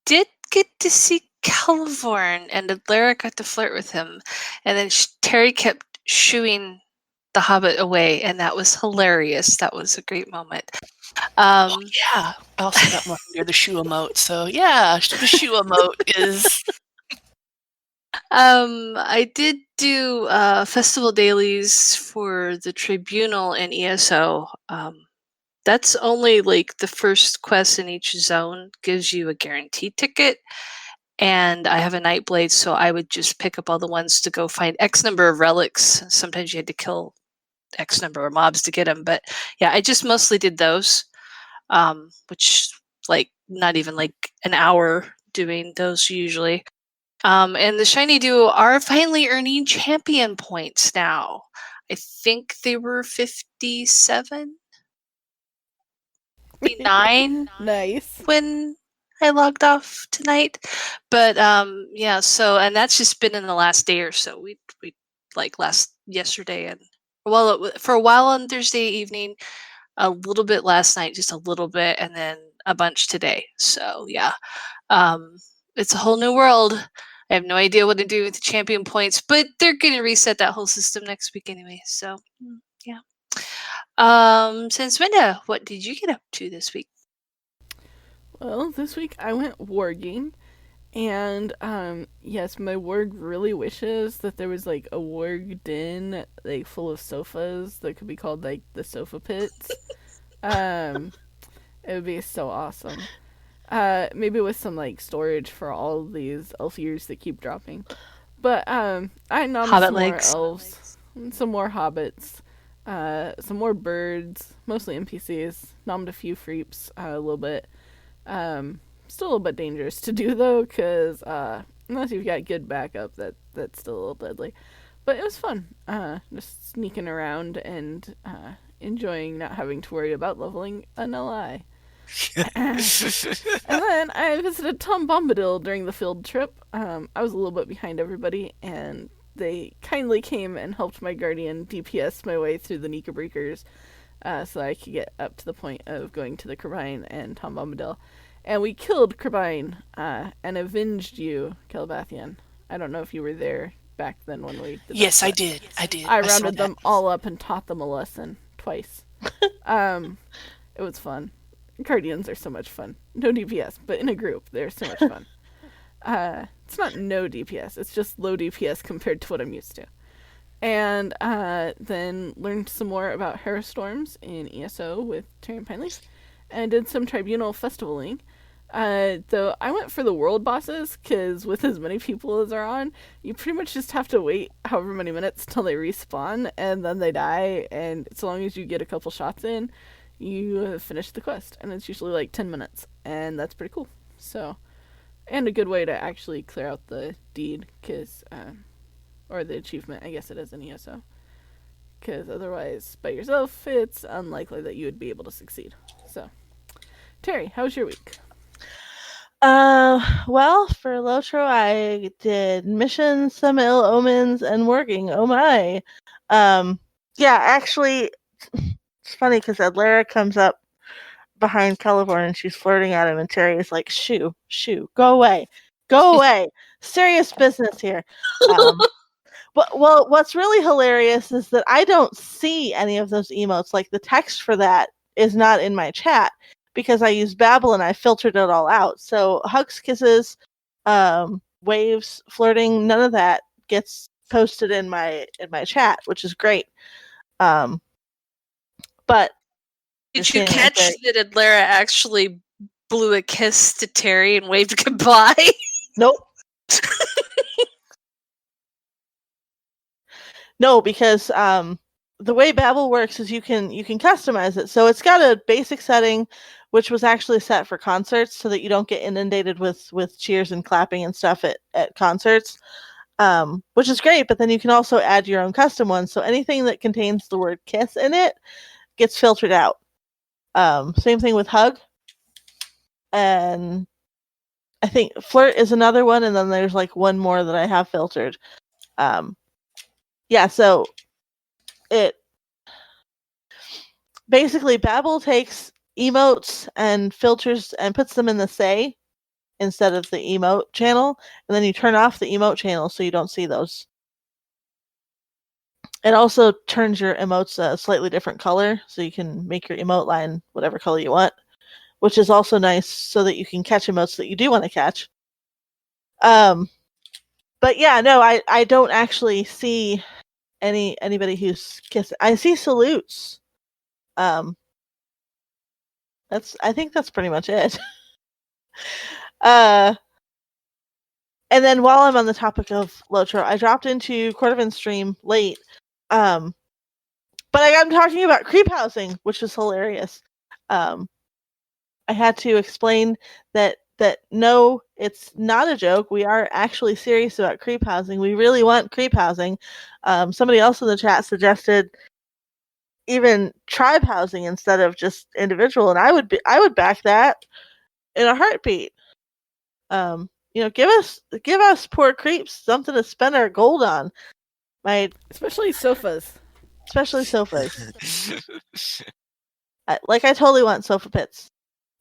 did get to see Calivorn, and Lara got to flirt with him, and then Terry kept shooing the Hobbit away, and that was hilarious. That was a great moment. Yeah, I also got one near the shoe emote. So yeah, the shoe emote is. I did do festival dailies for the Tribunal and ESO. That's only like the first quest in each zone gives you a guaranteed ticket. And I have a Nightblade, so I would just pick up all the ones to go find X number of relics. Sometimes you had to kill X number of mobs to get them. But yeah, I just mostly did those, which like not even like an hour doing those usually. And the Shiny Duo are finally earning champion points now. I think they were 57, 59 Nice. when I logged off tonight. But yeah, so and that's just been in the last day or so. We like yesterday and for a while on Thursday evening, a little bit last night, just a little bit, and then a bunch today. So yeah, it's a whole new world. I have no idea what to do with the champion points, but they're going to reset that whole system next week anyway. So yeah. Since Linda, what did you get up to this week? Well, this week I went warging, and yes, my warg really wishes that there was like a warg den like full of sofas that could be called like the sofa pits. It would be so awesome. Maybe with some like storage for all of these elf ears that keep dropping. But I nommed Hobbit some legs. more elves, some more hobbits, some more birds, mostly NPCs. Nommed a few freeps, a little bit. Still a little bit dangerous to do though, because unless you've got good backup, that's still a little deadly. But it was fun, just sneaking around and enjoying not having to worry about leveling an LI. And then I visited Tom Bombadil during the field trip. I was a little bit behind everybody, and they kindly came and helped my guardian DPS my way through the Nika Breakers, so that I could get up to the point of going to the Carbine and Tom Bombadil. And we killed Carbine and avenged you, Calabathian. I don't know if you were there back then when we did Yes, that, I did. I did. I saw rounded that. them all up and taught them a lesson twice. It was fun. Guardians are so much fun. No DPS, but in a group, they're so much fun. It's not no DPS, it's just low DPS compared to what I'm used to. And then learned some more about Storms in ESO with Terry and Pineleaf, and did some Tribunal festivaling. Though I went for the world bosses, because with as many people as are on, you pretty much just have to wait however many minutes till they respawn, and then they die, and so long as you get a couple shots in, you finish the quest, and it's usually like 10 minutes, and that's pretty cool. So, and a good way to actually clear out the deed, or the achievement, I guess it is in ESO, because otherwise, by yourself, it's unlikely that you would be able to succeed. So, Terry, how was your week? Well, for LOTRO, I did missions, some ill omens, and working. Oh my. Yeah, actually, it's funny because Adlara comes up behind Caliborn and she's flirting at him, and Terry is like, "Shoo, go away, go away. Serious business here." Well, what's really hilarious is that I don't see any of those emotes. Like the text for that is not in my chat because I use Babel and I filtered it all out. So hugs, kisses, waves, flirting, none of that gets posted in my chat, which is great. But did you catch that Adlara actually blew a kiss to Terry and waved goodbye? Nope. No, because the way Babel works is you can customize it. So it's got a basic setting, which was actually set for concerts, so that you don't get inundated with cheers and clapping and stuff at concerts, which is great. But then you can also add your own custom ones. So anything that contains the word "kiss" in it gets filtered out. Same thing with hug, and I think flirt is another one, and then there's like one more that I have filtered. Yeah, so it basically Babel takes emotes and filters and puts them in the say instead of the emote channel, and then you turn off the emote channel so you don't see those. It also turns your emotes a slightly different color, so you can make your emote line whatever color you want, which is also nice so that you can catch emotes that you do want to catch. But yeah, no, I don't actually see anybody who's kissing. I see salutes. I think that's pretty much it. And then while I'm on the topic of LOTRO, I dropped into Cordovan's stream late. But I'm talking about creep housing, which is hilarious. I had to explain that no, it's not a joke. We are actually serious about creep housing. We really want creep housing. Somebody else in the chat suggested even tribe housing instead of just individual, and I would back that in a heartbeat. Give us poor creeps something to spend our gold on. Especially sofas. I totally want sofa pits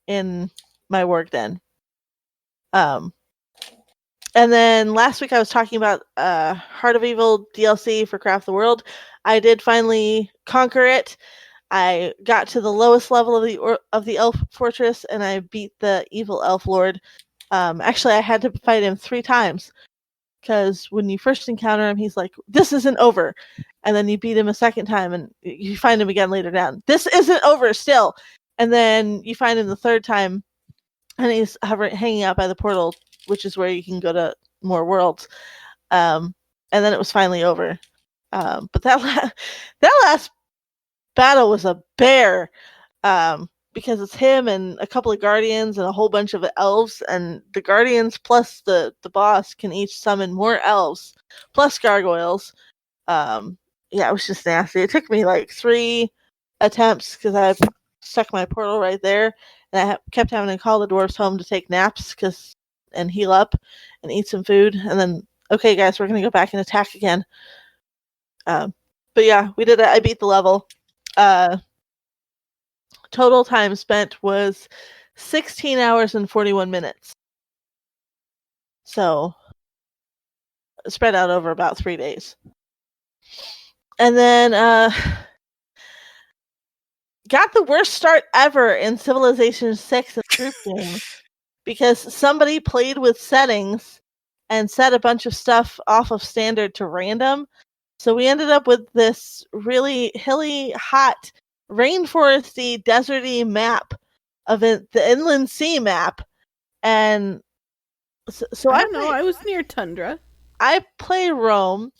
in my work den. And then last week I was talking about Heart of Evil DLC for Craft the World. I did finally conquer it. I got to the lowest level of the elf fortress, and I beat the evil elf lord. Actually, I had to fight him 3 times, because when you first encounter him, he's like, "This isn't over," and then you beat him a second time, and you find him again later down. "This isn't over still," and then you find him the 3rd time, and he's hanging out by the portal, which is where you can go to more worlds. And then it was finally over. But that last battle was a bear, because it's him and a couple of guardians and a whole bunch of elves, and the guardians plus the boss can each summon more elves plus gargoyles. Yeah, it was just nasty. It took me like 3 attempts because I stuck my portal right there, and I kept having to call the dwarves home to take naps and heal up and eat some food, and then, okay guys, we're gonna go back and attack again. But yeah, we did it. I beat the level. Total time spent was 16 hours and 41 minutes. So spread out over about 3 days. And then got the worst start ever in Civilization 6 and group game, because somebody played with settings and set a bunch of stuff off of standard to random. So we ended up with this really hilly, hot, rainforesty, deserty map of the Inland Sea map. And so I don't know. I was near Tundra. I play Rome,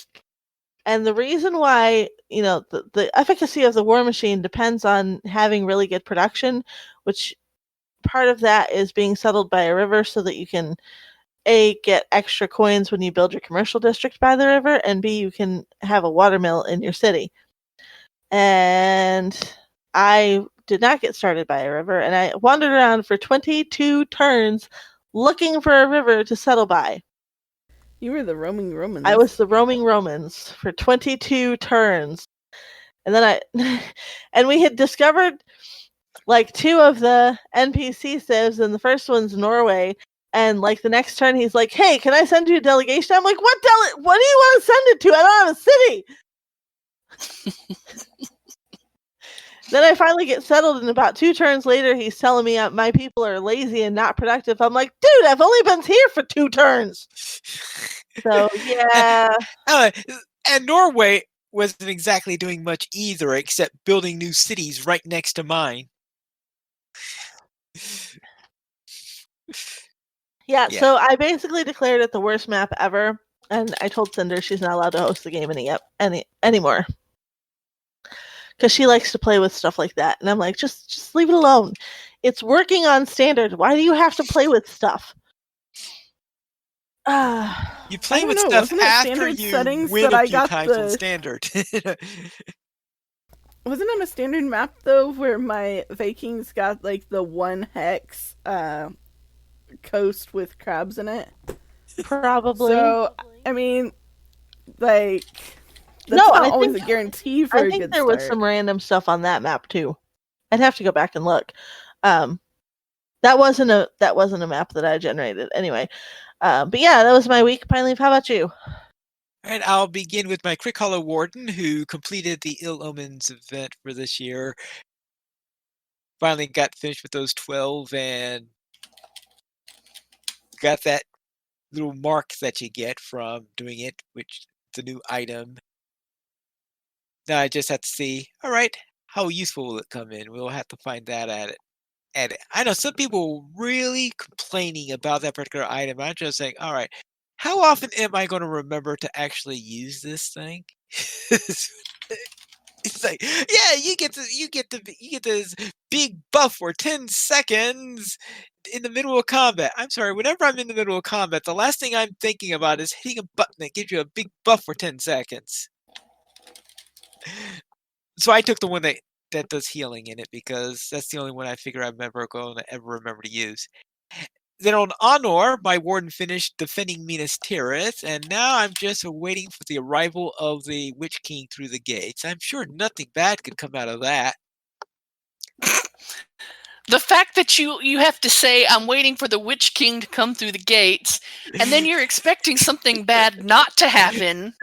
and the reason why, the efficacy of the War Machine depends on having really good production, which part of that is being settled by a river so that you can A, get extra coins when you build your commercial district by the river, and B, you can have a watermill in your city. And I did not get started by a river, and I wandered around for 22 turns looking for a river to settle by. You were the roaming Romans. I was the roaming Romans for 22 turns. And then and we had discovered like 2 of the NPC civs, and the first one's Norway. And like the next turn, he's like, "Hey, can I send you a delegation?" I'm like, "What do you want to send it to? I don't have a city." Then I finally get settled, and about 2 turns later, he's telling me my people are lazy and not productive. I'm like, "Dude, I've only been here for 2 turns." So yeah. And Norway wasn't exactly doing much either, except building new cities right next to mine. Yeah, so I basically declared it the worst map ever, and I told Cinder she's not allowed to host the game anymore. because she likes to play with stuff like that. And I'm like, just leave it alone. It's working on standard. Why do you have to play with stuff? You play don't with know, stuff wasn't it after standard you settings win that a I few got times on the- standard. Wasn't on a standard map though, where my Vikings got like the 1 hex coast with crabs in it? Probably. So I mean, like, that's No, not I always think- a guarantee for I a think good there start. was some random stuff on that map too. I'd have to go back and look. That wasn't a map that I generated anyway. But yeah, that was my week. Pine Leaf, how about you? All right, I'll begin with my Crick Hollow Warden, who completed the Ill Omens event for this year. Finally got finished with those 12 and got that little mark that you get from doing it, which is a new item. Now I just have to see, all right, how useful will it come in? We'll have to find that at it. I know some people were really complaining about that particular item. I'm just saying, all right, how often am I going to remember to actually use this thing? It's like, yeah, you get this big buff for 10 seconds in the middle of combat. I'm sorry, whenever I'm in the middle of combat, the last thing I'm thinking about is hitting a button that gives you a big buff for 10 seconds. So I took the one that does healing in it because that's the only one I figure I'm ever going to ever remember to use. Then on Honor, my warden finished defending Minas Tirith, and now I'm just waiting for the arrival of the Witch King through the gates. I'm sure nothing bad could come out of that. The fact that you have to say, I'm waiting for the Witch King to come through the gates, and then you're expecting something bad not to happen.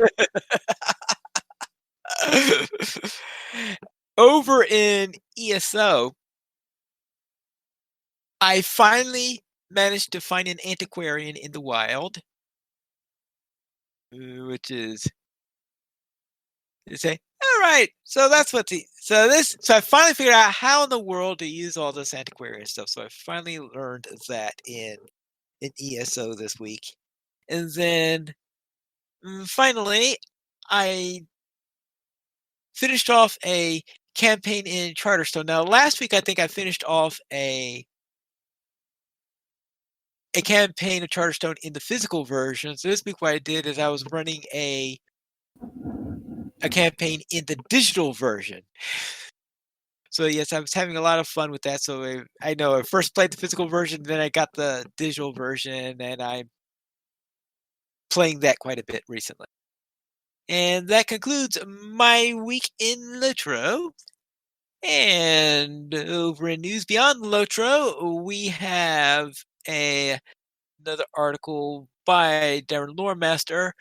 Over in ESO, I finally managed to find an antiquarian in the wild, which is say, all right, so that's what so I finally figured out how in the world to use all this antiquarian stuff. So I finally learned that in ESO this week. And then finally I finished off a campaign in Charterstone. Now last week I think I finished off a campaign of Charterstone in the physical version. So this week what I did is I was running a campaign in the digital version. So yes, I was having a lot of fun with that. So I know I first played the physical version, then I got the digital version, and I'm playing that quite a bit recently. And that concludes my week in LOTRO. And over in News Beyond LOTRO, we have another article by Darren Loremaster,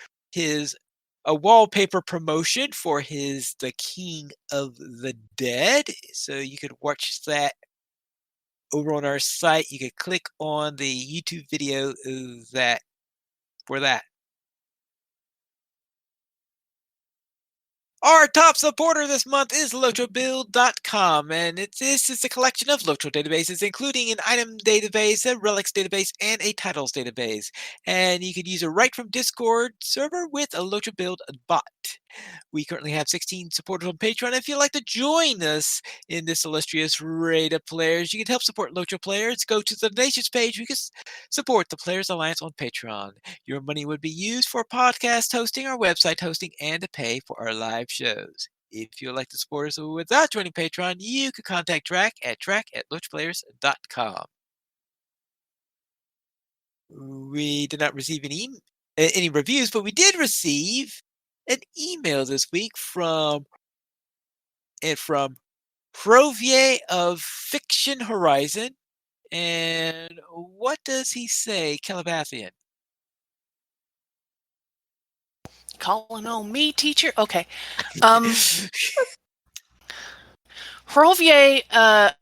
a wallpaper promotion for his The King of the Dead. So you could watch that over on our site. You could click on the YouTube video for that. Our top supporter this month is LOTRObuild.com, and this is a collection of LOTRO databases, including an item database, a relics database, and a titles database. And you could use it right from Discord server with a LOTRO Build bot. We currently have 16 supporters on Patreon. If you'd like to join us in this illustrious raid of players, you can help support LOTRO players. Go to the donations page. You can support the Players Alliance on Patreon. Your money would be used for podcast hosting, our website hosting, and to pay for our live shows. If you'd like to support us without joining Patreon, you can contact Track at lotrplayers.com. We did not receive any reviews, but we did receive an email this week from Provier of Fiction Horizon. And what does he say, Calabathian? Calling on me, teacher? Okay. Hrovier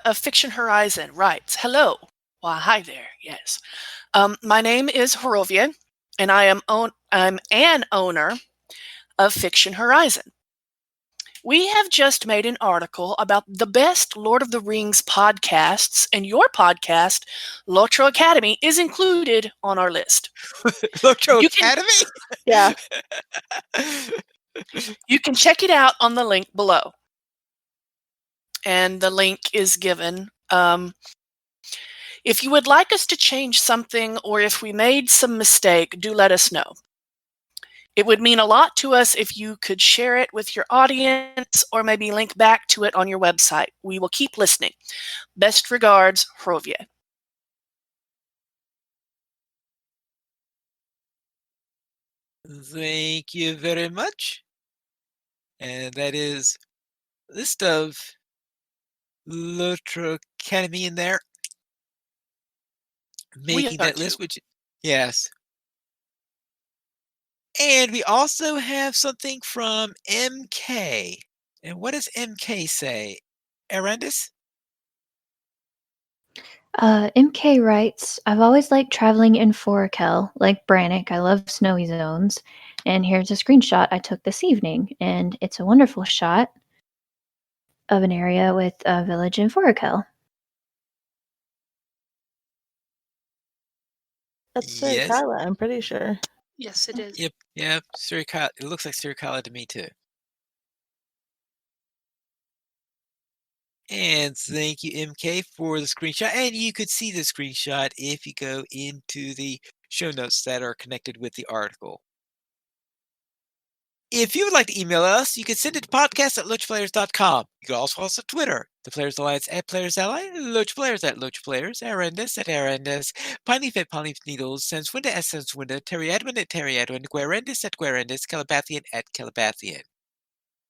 of Fiction Horizon writes, hello. Why, hi there. Yes. My name is Hrovier, and I'm an owner of Fiction Horizon. We have just made an article about the best Lord of the Rings podcasts, and your podcast, LOTRO Academy, is included on our list. LOTRO Academy? Yeah. You can check it out on the link below. and the link is given. If you would like us to change something or if we made some mistake, do let us know. It would mean a lot to us if you could share it with your audience or maybe link back to it on your website. We will keep listening. Best regards, Hrovje. Thank you very much. And that is a list of LOTRO Academy in there. Making that list, which, yes. And we also have something from MK. And what does MK say? Arendis? MK writes, I've always liked traveling in Forakel, like Brannick. I love snowy zones. And here's a screenshot I took this evening. And it's a wonderful shot of an area with a village in Forakel. That's Yes. Surikala, I'm pretty sure. Yes, it is. Yep. Surikala. It looks like Surikala to me, too. And thank you, MK, for the screenshot. And you could see the screenshot if you go into the show notes that are connected with the article. If you would like to email us, you can send it to podcast@loachplayers.com. You can also follow us on Twitter, the Players Alliance @PlayersAlly, Loach Players @LoachPlayers, Arendis @Arendis, Pineleaf @Pineleaf Needles, Senswinda @Senswinda, Terry Edwin @Terry Edwin, Guarendis @Guarendis, Calabathian @Calabathian.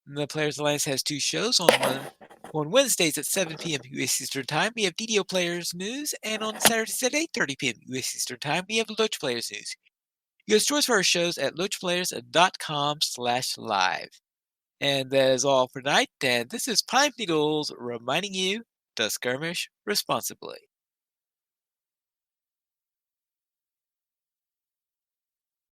The Players Alliance has two shows on Wednesdays at 7 p.m. U.S. Eastern Time. We have DDO Players News, and on Saturdays at 8:30 p.m. U.S. Eastern Time, we have Loach Players News. You can source for our shows at loachplayers.com/live. And that is all for tonight. And this is Pine Needles reminding you to skirmish responsibly.